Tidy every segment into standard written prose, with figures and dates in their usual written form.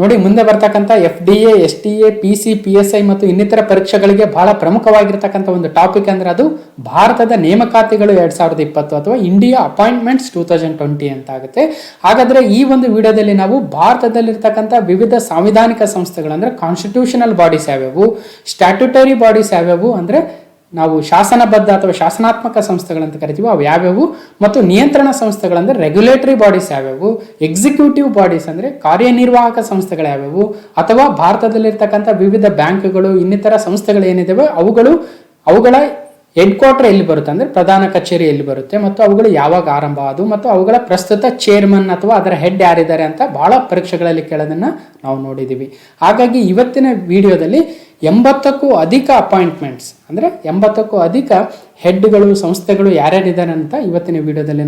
ನೋಡಿ, ಮುಂದೆ ಬರ್ತಕ್ಕಂಥ FDA, STA, PC, PSI ಮತ್ತು ಇನ್ನಿತರ ಪರೀಕ್ಷೆಗಳಿಗೆ ಬಹಳ ಪ್ರಮುಖವಾಗಿರ್ತಕ್ಕಂಥ ಒಂದು ಟಾಪಿಕ್ ಅಂದ್ರೆ ಅದು ಭಾರತದ ನೇಮಕಾತಿಗಳು 2020 ಅಥವಾ ಇಂಡಿಯಾ ಅಪಾಯಿಂಟ್ಮೆಂಟ್ಸ್ 2020 ಅಂತ ಆಗುತ್ತೆ. ಹಾಗಾದ್ರೆ ಈ ಒಂದು ವಿಡಿಯೋದಲ್ಲಿ ನಾವು ಭಾರತದಲ್ಲಿರ್ತಕ್ಕಂಥ ವಿವಿಧ ಸಾಂವಿಧಾನಿಕ ಸಂಸ್ಥೆಗಳು ಅಂದ್ರೆ ಕಾನ್ಸ್ಟಿಟ್ಯೂಷನಲ್ ಬಾಡೀಸ್ ಯಾವ್ಯಾವು, ಸ್ಟ್ಯಾಟ್ಯೂಟರಿ ಬಾಡೀಸ್ ಯಾವ್ಯಾವು ಅಂದ್ರೆ ನಾವು ಶಾಸನಬದ್ಧ ಅಥವಾ ಶಾಸನಾತ್ಮಕ ಸಂಸ್ಥೆಗಳಂತ ಕರಿತೀವಿ ಅವು ಯಾವ್ಯಾವು, ಮತ್ತು ನಿಯಂತ್ರಣ ಸಂಸ್ಥೆಗಳಂದ್ರೆ ರೆಗ್ಯುಲೇಟರಿ ಬಾಡೀಸ್ ಯಾವ್ಯಾವು, ಎಕ್ಸಿಕ್ಯೂಟಿವ್ ಬಾಡೀಸ್ ಅಂದ್ರೆ ಕಾರ್ಯನಿರ್ವಾಹಕ ಸಂಸ್ಥೆಗಳು ಯಾವ್ಯಾವು, ಅಥವಾ ಭಾರತದಲ್ಲಿರ್ತಕ್ಕಂಥ ವಿವಿಧ ಬ್ಯಾಂಕ್ಗಳು ಇನ್ನಿತರ ಸಂಸ್ಥೆಗಳು ಏನಿದಾವೆ ಅವುಗಳ ಹೆಡ್ ಕ್ವಾರ್ಟರ್ ಎಲ್ಲಿ ಬರುತ್ತೆ ಅಂದ್ರೆ ಪ್ರಧಾನ ಕಚೇರಿ ಎಲ್ಲಿ ಬರುತ್ತೆ, ಮತ್ತು ಅವುಗಳು ಯಾವಾಗ ಆರಂಭ ಆದವು, ಮತ್ತು ಅವುಗಳ ಪ್ರಸ್ತುತ ಚೇರ್ಮನ್ ಅಥವಾ ಅದರ ಹೆಡ್ ಯಾರಿದ್ದಾರೆ ಅಂತ ಬಹಳ ಪರೀಕ್ಷೆಗಳಲ್ಲಿ ಕೇಳೋದನ್ನ ನಾವು ನೋಡಿದೀವಿ. ಹಾಗಾಗಿ ಇವತ್ತಿನ ವಿಡಿಯೋದಲ್ಲಿ 80ಕ್ಕೂ ಅಧಿಕ ಅಪಾಯಿಂಟ್ಮೆಂಟ್ಸ್ ಅಂದ್ರೆ 80ಕ್ಕೂ ಅಧಿಕ ಹೆಡ್ಗಳು ಸಂಸ್ಥೆಗಳು ಯಾರ್ಯಾರಿದ್ದಾರೆ ಅಂತ ಇವತ್ತಿನ ವಿಡಿಯೋದಲ್ಲಿ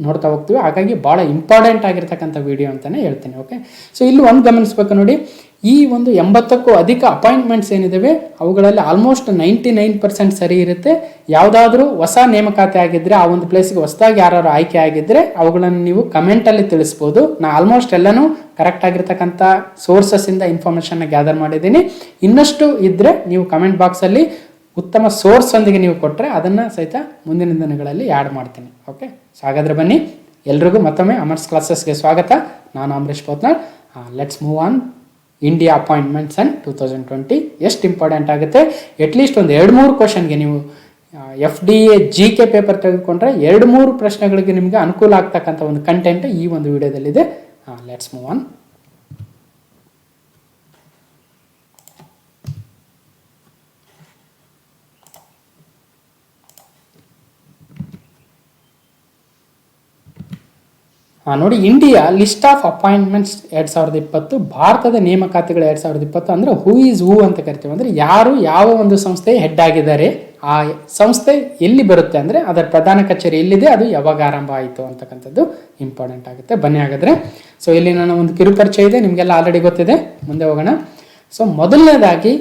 ನೋಡ್ತಾ ಹೋಗ್ತೀವಿ. ಹಾಗಾಗಿ ಬಹಳ ಇಂಪಾರ್ಟೆಂಟ್ ಆಗಿರ್ತಕ್ಕಂಥ ವಿಡಿಯೋ ಅಂತಾನೆ ಹೇಳ್ತೀನಿ. ಓಕೆ, ಸೊ ಇಲ್ಲಿ ಒಂದು ಗಮನಿಸ್ಬೇಕು ನೋಡಿ, ಈ ಒಂದು 80ಕ್ಕೂ ಅಧಿಕ ಅಪಾಯಿಂಟ್ಮೆಂಟ್ಸ್ ಏನಿದಾವೆ ಅವುಗಳಲ್ಲಿ ಆಲ್ಮೋಸ್ಟ್ 99% ಸರಿ ಇರುತ್ತೆ. ಯಾವುದಾದ್ರೂ ಹೊಸ ನೇಮಕಾತಿ ಆಗಿದ್ರೆ ಆ ಒಂದು ಪ್ಲೇಸ್ಗೆ ಹೊಸದಾಗಿ ಯಾರು ಆಯ್ಕೆ ಆಗಿದ್ರೆ ಅವುಗಳನ್ನು ನೀವು ಕಮೆಂಟಲ್ಲಿ ತಿಳಿಸ್ಬೋದು. ನಾ ಆಲ್ಮೋಸ್ಟ್ ಎಲ್ಲನೂ ಕರೆಕ್ಟ್ ಆಗಿರ್ತಕ್ಕಂಥ ಸೋರ್ಸಸ್ ಇಂದ ಇನ್ಫಾರ್ಮೇಶನ್ ಗ್ಯಾದರ್ ಮಾಡಿದ್ದೀನಿ. ಇನ್ನಷ್ಟು ಇದ್ರೆ ನೀವು ಕಮೆಂಟ್ ಬಾಕ್ಸಲ್ಲಿ ಉತ್ತಮ ಸೋರ್ಸ್ ಒಂದಿಗೆ ನೀವು ಕೊಟ್ಟರೆ ಅದನ್ನ ಸಹಿತ ಮುಂದಿನ ದಿನಗಳಲ್ಲಿ ಆ್ಯಡ್ ಮಾಡ್ತೀನಿ. ಓಕೆ, ಸೊ ಹಾಗಾದ್ರೆ ಬನ್ನಿ, ಎಲ್ರಿಗೂ ಮತ್ತೊಮ್ಮೆ ಅಮರ್ಸ್ ಕ್ಲಾಸಸ್ಗೆ ಸ್ವಾಗತ. ನಾನು Amaresh Potnal. Let's move on. India appointments and 2020 ಎಷ್ಟು ಇಂಪಾರ್ಟೆಂಟ್ ಆಗುತ್ತೆ, ಅಟ್ಲೀಸ್ಟ್ ಒಂದು 2-3 ಕ್ವಶನ್ಗೆ ನೀವು FDA GK ಪೇಪರ್ ತೆಗೆದುಕೊಂಡ್ರೆ 2-3 ಪ್ರಶ್ನೆಗಳಿಗೆ ನಿಮಗೆ ಅನುಕೂಲ ಆಗ್ತಕ್ಕಂಥ ಒಂದು ಕಂಟೆಂಟ್ ಈ ಒಂದು ವಿಡಿಯೋದಲ್ಲಿದೆ. Let's move on. ನೋಡಿ, ಇಂಡಿಯಾ ಲಿಸ್ಟ್ ಆಫ್ ಅಪಾಯಿಂಟ್ಮೆಂಟ್ಸ್ 2020, ಭಾರತದ ನೇಮಕಾತಿಗಳು 2020 ಅಂದ್ರೆ ಹೂ ಈಸ್ ಹೂ ಅಂತ ಕರಿತೀವಿ. ಅಂದ್ರೆ ಯಾರು ಯಾವ ಒಂದು ಸಂಸ್ಥೆ ಹೆಡ್ ಆಗಿದ್ದಾರೆ, ಆ ಸಂಸ್ಥೆ ಎಲ್ಲಿ ಬರುತ್ತೆ ಅಂದ್ರೆ ಅದರ ಪ್ರಧಾನ ಕಚೇರಿ ಎಲ್ಲಿದೆ, ಅದು ಯಾವಾಗ ಆರಂಭ ಆಯಿತು ಅಂತಕ್ಕಂಥದ್ದು ಇಂಪಾರ್ಟೆಂಟ್ ಆಗುತ್ತೆ. ಬನ್ನಿ ಹಾಗಾದ್ರೆ. ಸೊ ಇಲ್ಲಿ ನನ್ನ ಒಂದು ಕಿರುಪರಿಚಯ ಇದೆ, ನಿಮಗೆಲ್ಲ ಆಲ್ರೆಡಿ ಗೊತ್ತಿದೆ. ಮುಂದೆ ಹೋಗೋಣ. ಸೊ ಮೊದಲನೇದಾಗಿ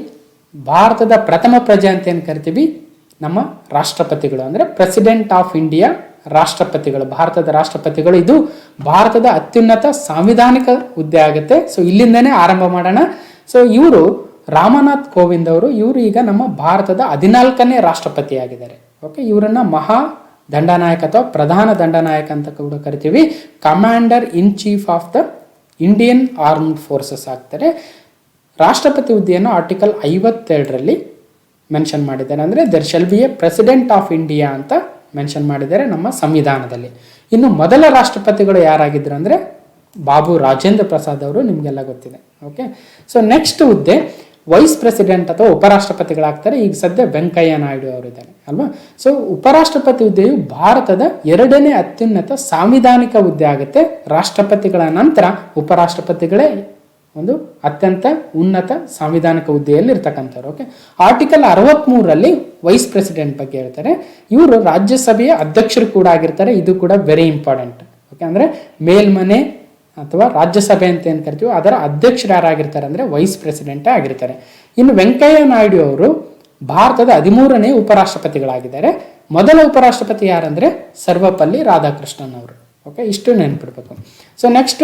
ಭಾರತದ ಪ್ರಥಮ ಪ್ರಜೆ ಅಂತ ಏನು ಕರಿತೀವಿ, ನಮ್ಮ ರಾಷ್ಟ್ರಪತಿಗಳು ಅಂದ್ರೆ ಪ್ರೆಸಿಡೆಂಟ್ ಆಫ್ ಇಂಡಿಯಾ, ರಾಷ್ಟ್ರಪತಿಗಳು, ಭಾರತದ ರಾಷ್ಟ್ರಪತಿಗಳು. ಇದು ಭಾರತದ ಅತ್ಯುನ್ನತ ಸಾಂವಿಧಾನಿಕ ಹುದ್ದೆ ಆಗುತ್ತೆ. ಸೊ ಇಲ್ಲಿಂದನೇ ಆರಂಭ ಮಾಡೋಣ. ಸೊ ಇವರು ರಾಮನಾಥ್ ಕೋವಿಂದ್ ಅವರು, ಇವರು ಈಗ ನಮ್ಮ ಭಾರತದ 14ನೇ ರಾಷ್ಟ್ರಪತಿ ಆಗಿದ್ದಾರೆ. ಓಕೆ, ಇವರನ್ನ ಮಹಾ ದಂಡನಾಯಕ ಅಥವಾ ಪ್ರಧಾನ ದಂಡನಾಯಕ ಅಂತ ಕೂಡ ಕರಿತೀವಿ. Commander in chief of the Indian armed forces ಆಗ್ತಾರೆ. ರಾಷ್ಟ್ರಪತಿ ಹುದ್ದೆಯನ್ನು ಆರ್ಟಿಕಲ್ 52ರಲ್ಲಿ ಮೆನ್ಷನ್ ಮಾಡಿದ್ದಾರೆ. ಅಂದ್ರೆ there shall be a president of India ಅಂತ ಮೆನ್ಷನ್ ಮಾಡಿದ್ದಾರೆ ನಮ್ಮ ಸಂವಿಧಾನದಲ್ಲಿ. ಇನ್ನು ಮೊದಲ ರಾಷ್ಟ್ರಪತಿಗಳು ಯಾರಾಗಿದ್ರು ಅಂದ್ರೆ ಬಾಬು ರಾಜೇಂದ್ರ ಪ್ರಸಾದ್ ಅವರು, ನಿಮಗೆಲ್ಲ ಗೊತ್ತಿದೆ. ಓಕೆ, ಸೊ ನೆಕ್ಸ್ಟ್ ಹುದ್ದೆ ವೈಸ್ ಪ್ರೆಸಿಡೆಂಟ್ ಅಥವಾ ಉಪರಾಷ್ಟ್ರಪತಿಗಳಾಗ್ತಾರೆ. ಈಗ ಸದ್ಯ ವೆಂಕಯ್ಯ ನಾಯ್ಡು ಅವರು ಇದ್ದಾರೆ ಅಲ್ವಾ. ಸೊ ಉಪರಾಷ್ಟ್ರಪತಿ ಹುದ್ದೆಯು ಭಾರತದ 2ನೇ ಅತ್ಯುನ್ನತ ಸಾಂವಿಧಾನಿಕ ಹುದ್ದೆ ಆಗುತ್ತೆ. ರಾಷ್ಟ್ರಪತಿಗಳ ನಂತರ ಉಪರಾಷ್ಟ್ರಪತಿಗಳೇ ಒಂದು ಅತ್ಯಂತ ಉನ್ನತ ಸಾಂವಿಧಾನಿಕ ಹುದ್ದೆಯಲ್ಲಿ ಇರ್ತಕ್ಕಂಥವ್ರು. ಓಕೆ, ಆರ್ಟಿಕಲ್ 63ರಲ್ಲಿ ವೈಸ್ ಪ್ರೆಸಿಡೆಂಟ್ ಬಗ್ಗೆ ಹೇಳ್ತಾರೆ. ಇವರು ರಾಜ್ಯಸಭೆಯ ಅಧ್ಯಕ್ಷರು ಕೂಡ ಆಗಿರ್ತಾರೆ. ಇದು ಕೂಡ ವೆರಿ ಇಂಪಾರ್ಟೆಂಟ್. ಓಕೆ, ಅಂದ್ರೆ ಮೇಲ್ಮನೆ ಅಥವಾ ರಾಜ್ಯಸಭೆ ಅಂತ ಏನು ಕರಿತೀವಿ ಅದರ ಅಧ್ಯಕ್ಷರು ಯಾರಾಗಿರ್ತಾರೆ ಅಂದ್ರೆ ವೈಸ್ ಪ್ರೆಸಿಡೆಂಟ್ ಆಗಿರ್ತಾರೆ. ಇನ್ನು ವೆಂಕಯ್ಯ ನಾಯ್ಡು ಅವರು ಭಾರತದ 13ನೇ ಉಪರಾಷ್ಟ್ರಪತಿಗಳಾಗಿದ್ದಾರೆ. ಮೊದಲ ಉಪರಾಷ್ಟ್ರಪತಿ ಯಾರಂದ್ರೆ ಸರ್ವಪಲ್ಲಿ ರಾಧಾಕೃಷ್ಣನ್ ಅವರು. ಓಕೆ, ಇಷ್ಟು ನೆನಪಿಡ್ಬೇಕು. ಸೊ ನೆಕ್ಸ್ಟ್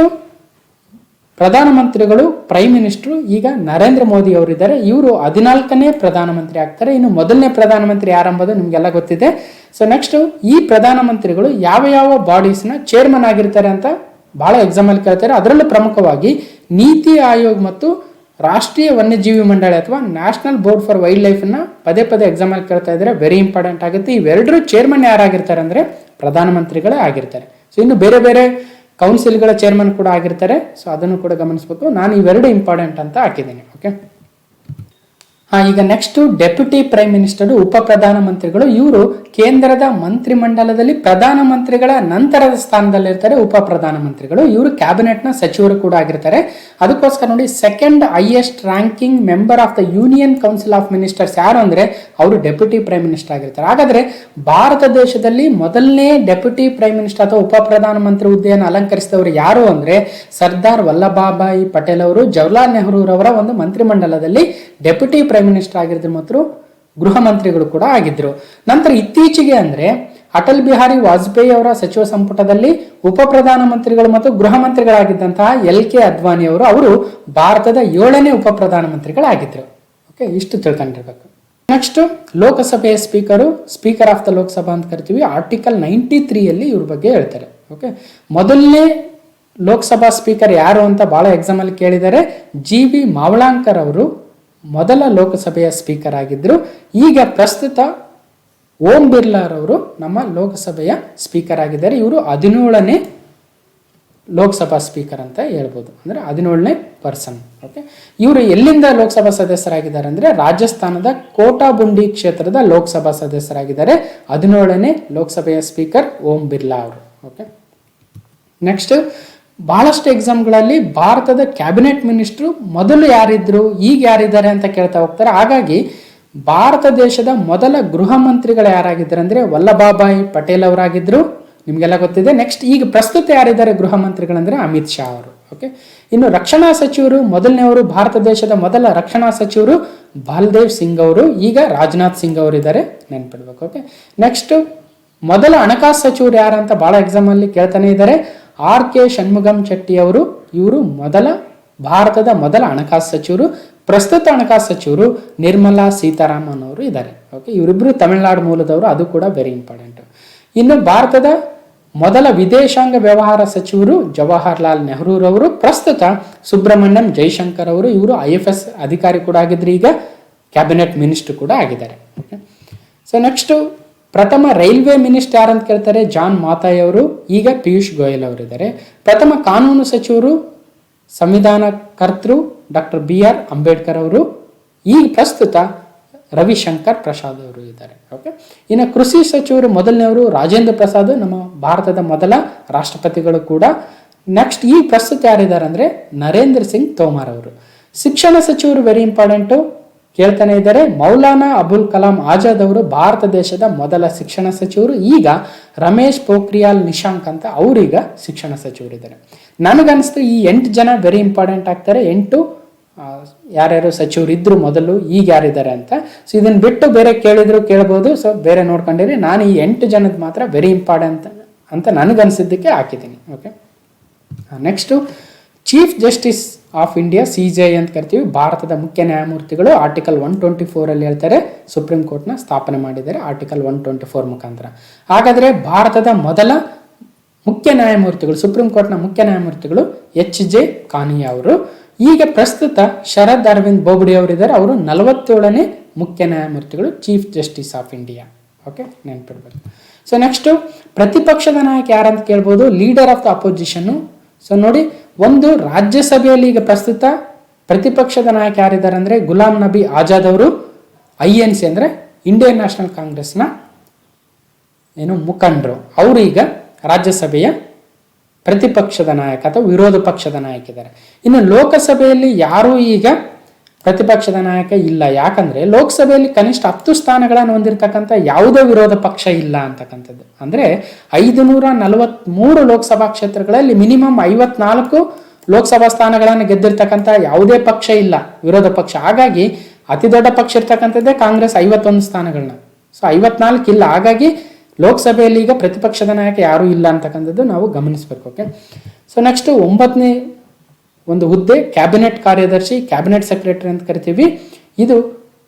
ಪ್ರಧಾನಮಂತ್ರಿಗಳು, ಪ್ರೈಮ್ ಮಿನಿಸ್ಟರ್ ಈಗ ನರೇಂದ್ರ ಮೋದಿ ಅವರಿದ್ದಾರೆ. ಇವರು 14ನೇ ಪ್ರಧಾನಮಂತ್ರಿ ಆಗ್ತಾರೆ. ಇನ್ನು ಮೊದಲನೇ ಪ್ರಧಾನಮಂತ್ರಿ ಯಾರೆಂಬುದು ನಿಮಗೆಲ್ಲ ಗೊತ್ತಿದೆ. ಸೊ ನೆಕ್ಸ್ಟ್ ಈ ಪ್ರಧಾನಮಂತ್ರಿಗಳು ಯಾವ ಯಾವ ಬಾಡೀಸ್ನ ಚೇರ್ಮನ್ ಆಗಿರ್ತಾರೆ ಅಂತ ಬಹಳ ಎಕ್ಸಾಮ್ ಅಲ್ಲಿ ಕೇಳ್ತಾರೆ. ಅದರಲ್ಲೂ ಪ್ರಮುಖವಾಗಿ ನೀತಿ ಆಯೋಗ್ ಮತ್ತು ರಾಷ್ಟ್ರೀಯ ವನ್ಯಜೀವಿ ಮಂಡಳಿ ಅಥವಾ national board for wild life ನ ಪದೇ ಎಕ್ಸಾಮ್ ಅಲ್ಲಿ ಕೇಳ್ತಾ ಇದ್ದಾರೆ. ವೆರಿ ಇಂಪಾರ್ಟೆಂಟ್ ಆಗುತ್ತೆ. ಇವೆರಡರ ಚೇರ್ಮನ್ ಯಾರಾಗಿರ್ತಾರೆ ಅಂದ್ರೆ ಪ್ರಧಾನಮಂತ್ರಿಗಳೇ ಆಗಿರ್ತಾರೆ. ಸೊ ಇನ್ನು ಬೇರೆ ಬೇರೆ ಕೌನ್ಸಿಲ್ಗಳ ಚೇರ್ಮನ್ ಕೂಡ ಆಗಿರ್ತಾರೆ. ಸೊ ಅದನ್ನು ಕೂಡ ಗಮನಿಸಬೇಕು. ನಾನು ಇವೆರಡು ಇಂಪಾರ್ಟೆಂಟ್ ಅಂತ ಹಾಕಿದ್ದೀನಿ. ಓಕೆ, ಈಗ ನೆಕ್ಸ್ಟ್ ಡೆಪ್ಯೂಟಿ ಪ್ರೈಮ್ ಮಿನಿಸ್ಟರ್, ಉಪ ಪ್ರಧಾನಮಂತ್ರಿಗಳು. ಇವರು ಕೇಂದ್ರದ ಮಂತ್ರಿಮಂಡಲದಲ್ಲಿ ಪ್ರಧಾನಮಂತ್ರಿಗಳ ನಂತರದ ಸ್ಥಾನದಲ್ಲಿರ್ತಾರೆ ಉಪ ಪ್ರಧಾನಮಂತ್ರಿಗಳು. ಇವರು ಕ್ಯಾಬಿನೆಟ್ ನ ಸಚಿವರು ಕೂಡ ಆಗಿರ್ತಾರೆ. ಅದಕ್ಕೋಸ್ಕರ ನೋಡಿ, second highest ranking member of the union council of ministers ಯಾರು ಅಂದ್ರೆ ಅವರು ಡೆಪ್ಯೂಟಿ ಪ್ರೈಮ್ ಮಿನಿಸ್ಟರ್ ಆಗಿರ್ತಾರೆ. ಹಾಗಾದ್ರೆ ಭಾರತ ದೇಶದಲ್ಲಿ ಮೊದಲನೇ ಡೆಪ್ಯೂಟಿ ಪ್ರೈಮ್ ಮಿನಿಸ್ಟರ್ ಅಥವಾ ಉಪ ಪ್ರಧಾನಮಂತ್ರಿ ಹುದ್ದೆಯನ್ನು ಅಲಂಕರಿಸಿದವರು ಯಾರು ಅಂದ್ರೆ ಸರ್ದಾರ್ ವಲ್ಲಭಭಾಯಿ ಪಟೇಲ್ ಅವರು, ಜವಾಹರ್ಲಾಲ್ ನೆಹರು ಅವರ ಒಂದು ಮಂತ್ರಿಮಂಡಲದಲ್ಲಿ ಡೆಪ್ಯೂಟಿ ಪ್ರೈಮ್ ಮಿನಿಸ್ಟರ್ ಆಗಿದ್ರು ಮತ್ತು ಗೃಹ ಮಂತ್ರಿಗಳು ಕೂಡ ಆಗಿದ್ರು. ನಂತರ ಇತ್ತೀಚೆಗೆ ಅಂದ್ರೆ ಅಟಲ್ ಬಿಹಾರಿ ವಾಜಪೇಯಿ ಅವರ ಸಚಿವ ಸಂಪುಟದಲ್ಲಿ ಉಪ ಪ್ರಧಾನಮಂತ್ರಿಗಳು ಮತ್ತು ಗೃಹ ಮಂತ್ರಿಗಳಾಗಿದ್ದಂತಹ LK ಅದ್ವಾನಿ ಅವರು ಭಾರತದ 7ನೇ ಉಪ ಪ್ರಧಾನಮಂತ್ರಿಗಳಾಗಿದ್ದರು. ಓಕೆ, ಇಷ್ಟು ತಿಳ್ಕೊಂಡಿರ್ಬೇಕು. ನೆಕ್ಸ್ಟ್ ಲೋಕಸಭೆಯ ಸ್ಪೀಕರ್ ಆಫ್ ದ ಲೋಕಸಭಾ ಅಂತ ಕರಿತೀವಿ. ಆರ್ಟಿಕಲ್ 93 ಇವ್ರ ಬಗ್ಗೆ ಹೇಳ್ತಾರೆ. ಓಕೆ, ಮೊದಲನೇ ಲೋಕಸಭಾ ಸ್ಪೀಕರ್ ಯಾರು ಅಂತ ಬಹಳ ಎಕ್ಸಾಮ್ ಅಲ್ಲಿ ಕೇಳಿದ್ದಾರೆ. GV ಮಾವಳಾಂಕರ್ ಅವರು ಮೊದಲ ಲೋಕಸಭೆಯ ಸ್ಪೀಕರ್ ಆಗಿದ್ರು. ಈಗ ಪ್ರಸ್ತುತ ಓಂ ಬಿರ್ಲಾರವರು ನಮ್ಮ ಲೋಕಸಭೆಯ ಸ್ಪೀಕರ್ ಆಗಿದ್ದಾರೆ. ಇವರು 17ನೇ ಲೋಕಸಭಾ ಸ್ಪೀಕರ್ ಅಂತ ಹೇಳ್ಬೋದು, ಅಂದ್ರೆ 17ನೇ ಪರ್ಸನ್. ಓಕೆ, ಇವರು ಎಲ್ಲಿಂದ ಲೋಕಸಭಾ ಸದಸ್ಯರಾಗಿದ್ದಾರೆ ಅಂದ್ರೆ ರಾಜಸ್ಥಾನದ ಕೋಟಾಬುಂಡಿ ಕ್ಷೇತ್ರದ ಲೋಕಸಭಾ ಸದಸ್ಯರಾಗಿದ್ದಾರೆ. 17ನೇ ಲೋಕಸಭೆಯ ಸ್ಪೀಕರ್ ಓಂ ಬಿರ್ಲಾ ಅವರು. ಓಕೆ, ನೆಕ್ಸ್ಟ್ ಬಹಳಷ್ಟು ಎಕ್ಸಾಮ್ಗಳಲ್ಲಿ ಭಾರತದ ಕ್ಯಾಬಿನೆಟ್ ಮಿನಿಸ್ಟ್ರು ಮೊದಲು ಯಾರಿದ್ರು, ಈಗ ಯಾರಿದ್ದಾರೆ ಅಂತ ಕೇಳ್ತಾ ಹೋಗ್ತಾರೆ. ಹಾಗಾಗಿ ಭಾರತ ದೇಶದ ಮೊದಲ ಗೃಹ ಮಂತ್ರಿಗಳು ಯಾರಾಗಿದ್ದಾರೆ ಅಂದ್ರೆ ವಲ್ಲಭಭಾಯಿ ಪಟೇಲ್ ಅವರಾಗಿದ್ರು, ನಿಮಗೆಲ್ಲ ಗೊತ್ತಿದೆ. ನೆಕ್ಸ್ಟ್ ಈಗ ಪ್ರಸ್ತುತ ಯಾರಿದ್ದಾರೆ ಗೃಹ ಮಂತ್ರಿಗಳಂದ್ರೆ ಅಮಿತ್ ಶಾ ಅವರು. ಓಕೆ, ಇನ್ನು ರಕ್ಷಣಾ ಸಚಿವರು ಮೊದಲನೇವರು ಭಾರತ ದೇಶದ ಮೊದಲ ರಕ್ಷಣಾ ಸಚಿವರು ಬಾಲ್ದೇವ್ ಸಿಂಗ್ ಅವರು, ಈಗ ರಾಜನಾಥ್ ಸಿಂಗ್ ಅವರು ಇದ್ದಾರೆ, ನೆನ್ಪಿಡ್ಬೇಕು. ಓಕೆ, ನೆಕ್ಸ್ಟ್ ಮೊದಲ ಹಣಕಾಸು ಸಚಿವರು ಯಾರಂತ ಬಹಳ ಎಕ್ಸಾಮ್ ಅಲ್ಲಿ ಕೇಳ್ತಾನೆ ಇದ್ದಾರೆ. RK ಷಣ್ಮುಗಂ ಚೆಟ್ಟಿ ಅವರು, ಇವರು ಭಾರತದ ಮೊದಲ ಹಣಕಾಸು ಸಚಿವರು. ಪ್ರಸ್ತುತ ಹಣಕಾಸು ಸಚಿವರು ನಿರ್ಮಲಾ ಸೀತಾರಾಮನ್ ಅವರು ಇದ್ದಾರೆ. ಓಕೆ, ಇವರಿಬ್ರು ತಮಿಳುನಾಡು ಮೂಲದವರು, ಅದು ಕೂಡ ವೆರಿ ಇಂಪಾರ್ಟೆಂಟ್. ಇನ್ನು ಭಾರತದ ಮೊದಲ ವಿದೇಶಾಂಗ ವ್ಯವಹಾರ ಸಚಿವರು ಜವಾಹರ್ಲಾಲ್ ನೆಹರು ರವರು. ಪ್ರಸ್ತುತ ಸುಬ್ರಹ್ಮಣ್ಯಂ ಜೈಶಂಕರ್ ಅವರು, ಇವರು IFS ಅಧಿಕಾರಿ ಕೂಡ ಆಗಿದ್ರು, ಈಗ ಕ್ಯಾಬಿನೆಟ್ ಮಿನಿಸ್ಟರ್ ಕೂಡ ಆಗಿದ್ದಾರೆ. ಓಕೆ, ಸೊ ನೆಕ್ಸ್ಟ್ ಪ್ರಥಮ ರೈಲ್ವೆ ಮಿನಿಸ್ಟರ್ ಯಾರಂತ ಕೇಳ್ತಾರೆ, ಜಾನ್ ಮಾತಾಯ್ ಅವರು, ಈಗ ಪಿಯೂಷ್ ಗೋಯಲ್ ಅವರು ಇದ್ದಾರೆ. ಪ್ರಥಮ ಕಾನೂನು ಸಚಿವರು ಸಂವಿಧಾನ ಕರ್ತೃ ಡಾಕ್ಟರ್ BR ಅಂಬೇಡ್ಕರ್ ಅವರು, ಈಗ ಪ್ರಸ್ತುತ ರವಿಶಂಕರ್ ಪ್ರಸಾದ್ ಅವರು ಇದ್ದಾರೆ. ಓಕೆ, ಇನ್ನು ಕೃಷಿ ಸಚಿವರು ಮೊದಲನೇವರು ರಾಜೇಂದ್ರ ಪ್ರಸಾದ್, ನಮ್ಮ ಭಾರತದ ಮೊದಲ ರಾಷ್ಟ್ರಪತಿಗಳು ಕೂಡ. ನೆಕ್ಸ್ಟ್ ಈ ಪ್ರಸ್ತುತ ಯಾರಿದ್ದಾರೆ ಅಂದ್ರೆ ನರೇಂದ್ರ ಸಿಂಗ್ ತೋಮರ್ ಅವರು. ಶಿಕ್ಷಣ ಸಚಿವರು ವೆರಿ ಇಂಪಾರ್ಟೆಂಟು, ಕೇಳ್ತಾನೆ ಇದ್ದಾರೆ. ಮೌಲಾನಾ ಅಬುಲ್ ಕಲಾಂ ಆಜಾದ್ ಅವರು ಭಾರತ ದೇಶದ ಮೊದಲ ಶಿಕ್ಷಣ ಸಚಿವರು. ಈಗ ರಮೇಶ್ ಪೋಖ್ರಿಯಾಲ್ ನಿಶಾಂಕ್ ಅಂತ ಅವರೀಗ ಶಿಕ್ಷಣ ಸಚಿವರಿದ್ದಾರೆ. ನನಗನ್ನಿಸ್ತು ಈ 8 ಜನ ವೆರಿ ಇಂಪಾರ್ಟೆಂಟ್ ಆಗ್ತಾರೆ. 8 ಯಾರ್ಯಾರು ಸಚಿವರು ಇದ್ರು ಮೊದಲು, ಈಗ ಯಾರಿದ್ದಾರೆ ಅಂತ. ಸೊ ಇದನ್ನ ಬಿಟ್ಟು ಬೇರೆ ಕೇಳಿದ್ರು ಕೇಳ್ಬೋದು, ಸೊ ಬೇರೆ ನೋಡ್ಕೊಂಡಿರಿ. ನಾನು ಈ 8 ಜನದ ಮಾತ್ರ ವೆರಿ ಇಂಪಾರ್ಟೆಂಟ್ ಅಂತ ನನಗನ್ಸಿದ್ದಕ್ಕೆ ಹಾಕಿದ್ದೀನಿ. Okay, next chief justice of India CJI ಅಂತ ಕರಿತೀವಿ. ಭಾರತದ ಮುಖ್ಯ ನ್ಯಾಯಮೂರ್ತಿಗಳು ಆರ್ಟಿಕಲ್ 124 ಅಲ್ಲಿ ಹೇಳ್ತಾರೆ ಸುಪ್ರೀಂ ಕೋರ್ಟ್ನ ಸ್ಥಾಪನೆ ಮಾಡಿದ್ದಾರೆ ಆರ್ಟಿಕಲ್ 124 ಮುಖಾಂತರ. ಹಾಗಾದ್ರೆ ಭಾರತದ ಮೊದಲ ಮುಖ್ಯ ನ್ಯಾಯಮೂರ್ತಿಗಳು, ಸುಪ್ರೀಂ ಕೋರ್ಟ್ನ ಮುಖ್ಯ ನ್ಯಾಯಮೂರ್ತಿಗಳು HJ ಕಾನಿಯಾ ಅವರು. ಈಗ ಪ್ರಸ್ತುತ ಶರದ್ ಅರವಿಂದ್ ಬೋಬ್ಡೆ ಅವರಿದ್ದಾರೆ, ಅವರು 47ನೇ ಮುಖ್ಯ ನ್ಯಾಯಮೂರ್ತಿಗಳು, chief justice of India. Okay, ನೆನ್ಪಿಡ್ಬೇಕು. ಸೊ ನೆಕ್ಸ್ಟ್ ಪ್ರತಿಪಕ್ಷದ ನಾಯಕ ಯಾರಂತ ಕೇಳ್ಬೋದು, leader of the opposition. So ನೋಡಿ, ಒಂದು ರಾಜ್ಯಸಭೆಯಲ್ಲಿ ಈಗ ಪ್ರಸ್ತುತ ಪ್ರತಿಪಕ್ಷದ ನಾಯಕ ಯಾರಿದ್ದಾರೆ ಅಂದ್ರೆ ಗುಲಾಂ ನಬಿ ಆಜಾದ್ ಅವರು, INC ಅಂದ್ರೆ ಇಂಡಿಯನ್ ನ್ಯಾಷನಲ್ ಕಾಂಗ್ರೆಸ್ನ ಮುಖಂಡರು. ಅವರು ಈಗ ರಾಜ್ಯಸಭೆಯ ಪ್ರತಿಪಕ್ಷದ ನಾಯಕ ಅಥವಾ ವಿರೋಧ ಪಕ್ಷದ ನಾಯಕ ಇದ್ದಾರೆ. ಇನ್ನು ಲೋಕಸಭೆಯಲ್ಲಿ ಯಾರು ಈಗ ಪ್ರತಿಪಕ್ಷದ ನಾಯಕ ಇಲ್ಲ, ಯಾಕಂದ್ರೆ ಲೋಕಸಭೆಯಲ್ಲಿ ಕನಿಷ್ಠ 10 ಸ್ಥಾನಗಳನ್ನು ಹೊಂದಿರತಕ್ಕಂಥ ಯಾವುದೇ ವಿರೋಧ ಪಕ್ಷ ಇಲ್ಲ ಅಂತಕ್ಕಂಥದ್ದು. ಅಂದ್ರೆ 543 ಲೋಕಸಭಾ ಕ್ಷೇತ್ರಗಳಲ್ಲಿ ಮಿನಿಮಮ್ 54 ಲೋಕಸಭಾ ಸ್ಥಾನಗಳನ್ನು ಗೆದ್ದಿರ್ತಕ್ಕಂಥ ಯಾವುದೇ ಪಕ್ಷ ಇಲ್ಲ, ವಿರೋಧ ಪಕ್ಷ. ಹಾಗಾಗಿ ಅತಿ ದೊಡ್ಡ ಪಕ್ಷ ಇರ್ತಕ್ಕಂಥದ್ದೇ ಕಾಂಗ್ರೆಸ್, 51 ಸ್ಥಾನಗಳನ್ನ. ಸೊ 54 ಇಲ್ಲ. ಹಾಗಾಗಿ ಲೋಕಸಭೆಯಲ್ಲಿ ಈಗ ಪ್ರತಿಪಕ್ಷದ ನಾಯಕ ಯಾರು ಇಲ್ಲ ಅಂತಕ್ಕಂಥದ್ದು ನಾವು ಗಮನಿಸಬೇಕು. ಓಕೆ, ಸೊ ನೆಕ್ಸ್ಟ್ 9ನೇ ಒಂದು ಹುದ್ದೆ ಕ್ಯಾಬಿನೆಟ್ ಕಾರ್ಯದರ್ಶಿ, ಕ್ಯಾಬಿನೆಟ್ ಸೆಕ್ರೆಟರಿ ಅಂತ ಕರಿತೀವಿ. ಇದು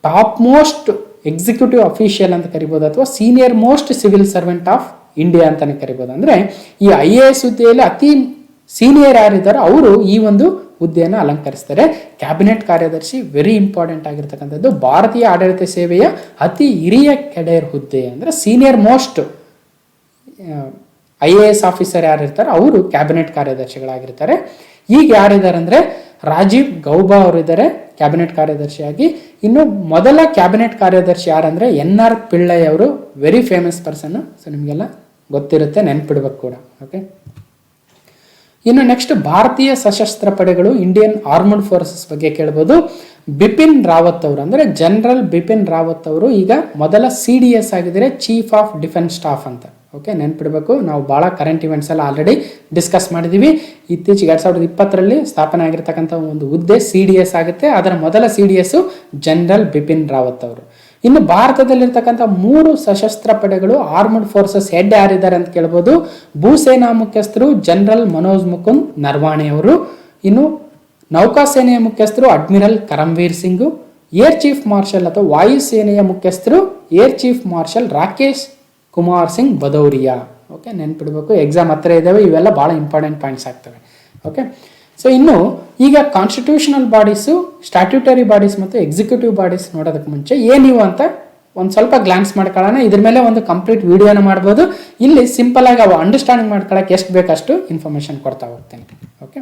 ಟಾಪ್ ಮೋಸ್ಟ್ ಎಕ್ಸಿಕ್ಯೂಟಿವ್ ಅಫಿಷಿಯಲ್ ಅಂತ ಕರಿಬೋದು, ಅಥವಾ senior most civil servant of India ಅಂತಾನೆ ಕರಿಬೋದು. ಅಂದ್ರೆ ಈ IAS ಹುದ್ದೆಯಲ್ಲಿ ಅತಿ ಸೀನಿಯರ್ ಯಾರಿದ್ದಾರೋ ಅವರು ಈ ಒಂದು ಹುದ್ದೆಯನ್ನು ಅಲಂಕರಿಸ್ತಾರೆ. ಕ್ಯಾಬಿನೆಟ್ ಕಾರ್ಯದರ್ಶಿ ವೆರಿ ಇಂಪಾರ್ಟೆಂಟ್ ಆಗಿರ್ತಕ್ಕಂಥದ್ದು. ಭಾರತೀಯ ಆಡಳಿತ ಸೇವೆಯ ಅತಿ ಹಿರಿಯ ಕೆಡೇರ್ ಹುದ್ದೆ, ಅಂದ್ರೆ ಸೀನಿಯರ್ ಮೋಸ್ಟ್ IAS ಆಫೀಸರ್ ಯಾರಿರ್ತಾರೆ ಅವರು ಕ್ಯಾಬಿನೆಟ್ ಕಾರ್ಯದರ್ಶಿಗಳಾಗಿರ್ತಾರೆ. ಈಗ ಯಾರಿದ್ದಾರೆ ಅಂದ್ರೆ ರಾಜೀವ್ ಗೌಬಾ ಅವರಿದ್ದಾರೆ ಕ್ಯಾಬಿನೆಟ್ ಕಾರ್ಯದರ್ಶಿಯಾಗಿ. ಇನ್ನು ಮೊದಲ ಕ್ಯಾಬಿನೆಟ್ ಕಾರ್ಯದರ್ಶಿ ಯಾರಂದ್ರೆ NR ಪಿಳ್ಳೈ ಅವರು, ವೆರಿ ಫೇಮಸ್ ಪರ್ಸನ್. ಸೊ ನಿಮಗೆಲ್ಲ ಗೊತ್ತಿರುತ್ತೆ, ನೆನ್ಪಿಡ್ಬೇಕು ಕೂಡ. ಓಕೆ, ಇನ್ನು ನೆಕ್ಸ್ಟ್ ಭಾರತೀಯ ಸಶಸ್ತ್ರ ಪಡೆಗಳು, ಇಂಡಿಯನ್ ಆರ್ಮಡ್ ಫೋರ್ಸಸ್ ಬಗ್ಗೆ ಕೇಳ್ಬೋದು. ಬಿಪಿನ್ ರಾವತ್ ಅವರು ಅಂದ್ರೆ ಜನರಲ್ ಬಿಪಿನ್ ರಾವತ್ ಅವರು ಈಗ ಮೊದಲ CDS ಆಗಿದ್ದಾರೆ, ಚೀಫ್ ಆಫ್ ಡಿಫೆನ್ಸ್ ಸ್ಟಾಫ್ ಅಂತ. ಓಕೆ, ನೆನ್ಪಿಡ್ಬೇಕು. ನಾವು ಬಹಳ ಕರೆಂಟ್ ಇವೆಂಟ್ಸ್ ಎಲ್ಲ ಆಲ್ರೆಡಿ ಡಿಸ್ಕಸ್ ಮಾಡಿದೀವಿ. ಇತ್ತೀಚೆಗೆ 2020ರಲ್ಲಿ ಸ್ಥಾಪನೆ ಆಗಿರ್ತಕ್ಕಂಥ ಒಂದು ಹುದ್ದೆ CDS ಆಗುತ್ತೆ. ಅದರ ಮೊದಲ CDS ಜನರಲ್ ಬಿಪಿನ್ ರಾವತ್ ಅವರು. ಇನ್ನು ಭಾರತದಲ್ಲಿರ್ತಕ್ಕಂಥ 3 ಸಶಸ್ತ್ರ ಪಡೆಗಳು ಆರ್ಮಡ್ ಫೋರ್ಸಸ್ ಹೆಡ್ ಯಾರಿದ್ದಾರೆ ಅಂತ ಕೇಳ್ಬೋದು. ಭೂಸೇನಾ ಮುಖ್ಯಸ್ಥರು ಜನರಲ್ ಮನೋಜ್ ಮುಕುಂದ್ ನರ್ವಾಣೆ ಅವರು. ಇನ್ನು ನೌಕಾಸೇನೆಯ ಮುಖ್ಯಸ್ಥರು admiral Karambir Singh. Air chief marshal ಅಥವಾ ವಾಯುಸೇನೆಯ ಮುಖ್ಯಸ್ಥರು air chief marshal Rakesh Kumar Singh Bhadauria. Okay, ನೆನ್ಪಿಡ್ಬೇಕು, ಎಕ್ಸಾಮ್ ಹತ್ರ ಇದ್ದಾವೆ, ಇವೆಲ್ಲ ಭಾಳ ಇಂಪಾರ್ಟೆಂಟ್ ಪಾಯಿಂಟ್ಸ್ ಆಗ್ತವೆ. ಓಕೆ, ಸೊ ಇನ್ನು ಈಗ ಕಾನ್ಸ್ಟಿಟ್ಯೂಷನಲ್ ಬಾಡೀಸು, ಸ್ಟ್ಯಾಟ್ಯೂಟರಿ ಬಾಡೀಸ್ ಮತ್ತು ಎಕ್ಸಿಕ್ಯೂಟಿವ್ ಬಾಡೀಸ್ ನೋಡೋದಕ್ಕೆ ಮುಂಚೆ ಏನಿವು ಅಂತ ಒಂದು ಸ್ವಲ್ಪ ಗ್ಲಾನ್ಸ್ ಮಾಡ್ಕೊಳ್ಳೋಣ. ಇದ್ರ ಮೇಲೆ ಒಂದು ಕಂಪ್ಲೀಟ್ ವಿಡಿಯೋನ ಮಾಡ್ಬೋದು. ಇಲ್ಲಿ ಸಿಂಪಲ್ ಆಗಿ ಅವು ಅಂಡರ್ಸ್ಟ್ಯಾಂಡಿಂಗ್ ಮಾಡ್ಕೊಳ್ಳೋಕೆ ಎಷ್ಟು ಬೇಕಷ್ಟು ಇನ್ಫಾರ್ಮೇಷನ್ ಕೊಡ್ತಾ ಹೋಗ್ತೇನೆ. ಓಕೆ,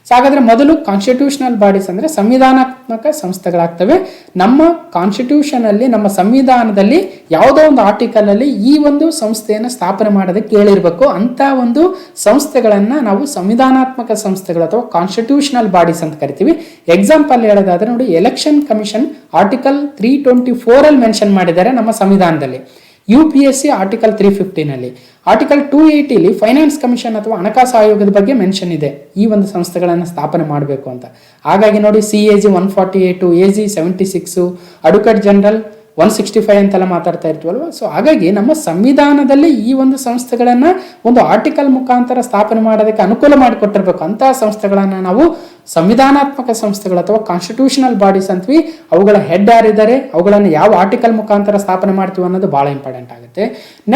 ಸೊ ಹಾಗಾದ್ರೆ ಮೊದಲು ಕಾನ್ಸ್ಟಿಟ್ಯೂಷನಲ್ ಬಾಡೀಸ್ ಅಂದರೆ ಸಂವಿಧಾನಾತ್ಮಕ ಸಂಸ್ಥೆಗಳಾಗ್ತವೆ. ನಮ್ಮ ಕಾನ್ಸ್ಟಿಟ್ಯೂಷನ್ ಅಲ್ಲಿ, ನಮ್ಮ ಸಂವಿಧಾನದಲ್ಲಿ ಯಾವುದೋ ಒಂದು ಆರ್ಟಿಕಲ್ ಅಲ್ಲಿ ಈ ಒಂದು ಸಂಸ್ಥೆಯನ್ನು ಸ್ಥಾಪನೆ ಮಾಡೋದಕ್ಕೆ ಹೇಳಿರ್ಬೇಕು. ಅಂತ ಒಂದು ಸಂಸ್ಥೆಗಳನ್ನ ನಾವು ಸಂವಿಧಾನಾತ್ಮಕ ಸಂಸ್ಥೆಗಳು ಅಥವಾ ಕಾನ್ಸ್ಟಿಟ್ಯೂಷನಲ್ ಬಾಡೀಸ್ ಅಂತ ಕರಿತೀವಿ. ಎಕ್ಸಾಂಪಲ್ ಹೇಳೋದಾದ್ರೆ ನೋಡಿ, ಎಲೆಕ್ಷನ್ ಕಮಿಷನ್ ಆರ್ಟಿಕಲ್ 324 ಅಲ್ಲಿ ಮೆನ್ಷನ್ ಮಾಡಿದ್ದಾರೆ ನಮ್ಮ ಸಂವಿಧಾನದಲ್ಲಿ. UPSC article 315 article 280 finance commission ಅಥವಾ ಹಣಕಾಸು ಆಯೋಗದ ಬಗ್ಗೆ ಮೆನ್ಷನ್ ಇದೆ, ಈ ಒಂದು ಸಂಸ್ಥೆಗಳನ್ನು ಸ್ಥಾಪನೆ ಮಾಡಬೇಕು ಅಂತ. ಹಾಗಾಗಿ ನೋಡಿ, CAG 148, AG 76, ಅಡ್ವೊಕೇಟ್ ಜನರಲ್ 165 ಅಂತೆಲ್ಲ ಮಾತಾಡ್ತಾ ಇರ್ತೀವಲ್ವ. ಸೊ ಹಾಗಾಗಿ ನಮ್ಮ ಸಂವಿಧಾನದಲ್ಲಿ ಈ ಒಂದು ಸಂಸ್ಥೆಗಳನ್ನ ಒಂದು ಆರ್ಟಿಕಲ್ ಮುಖಾಂತರ ಸ್ಥಾಪನೆ ಮಾಡೋದಕ್ಕೆ ಅನುಕೂಲ ಮಾಡಿಕೊಟ್ಟಿರ್ಬೇಕು. ಅಂತಹ ಸಂಸ್ಥೆಗಳನ್ನ ನಾವು ಸಂವಿಧಾನಾತ್ಮಕ ಸಂಸ್ಥೆಗಳು ಅಥವಾ ಕಾನ್ಸ್ಟಿಟ್ಯೂಷನಲ್ ಬಾಡೀಸ್ ಅಂತೀವಿ. ಅವುಗಳ ಹೆಡ್ ಯಾರಿದ್ದಾರೆ, ಅವುಗಳನ್ನು ಯಾವ ಆರ್ಟಿಕಲ್ ಮುಖಾಂತರ ಸ್ಥಾಪನೆ ಮಾಡ್ತೀವಿ ಅನ್ನೋದು ಬಹಳ ಇಂಪಾರ್ಟೆಂಟ್ ಆಗುತ್ತೆ.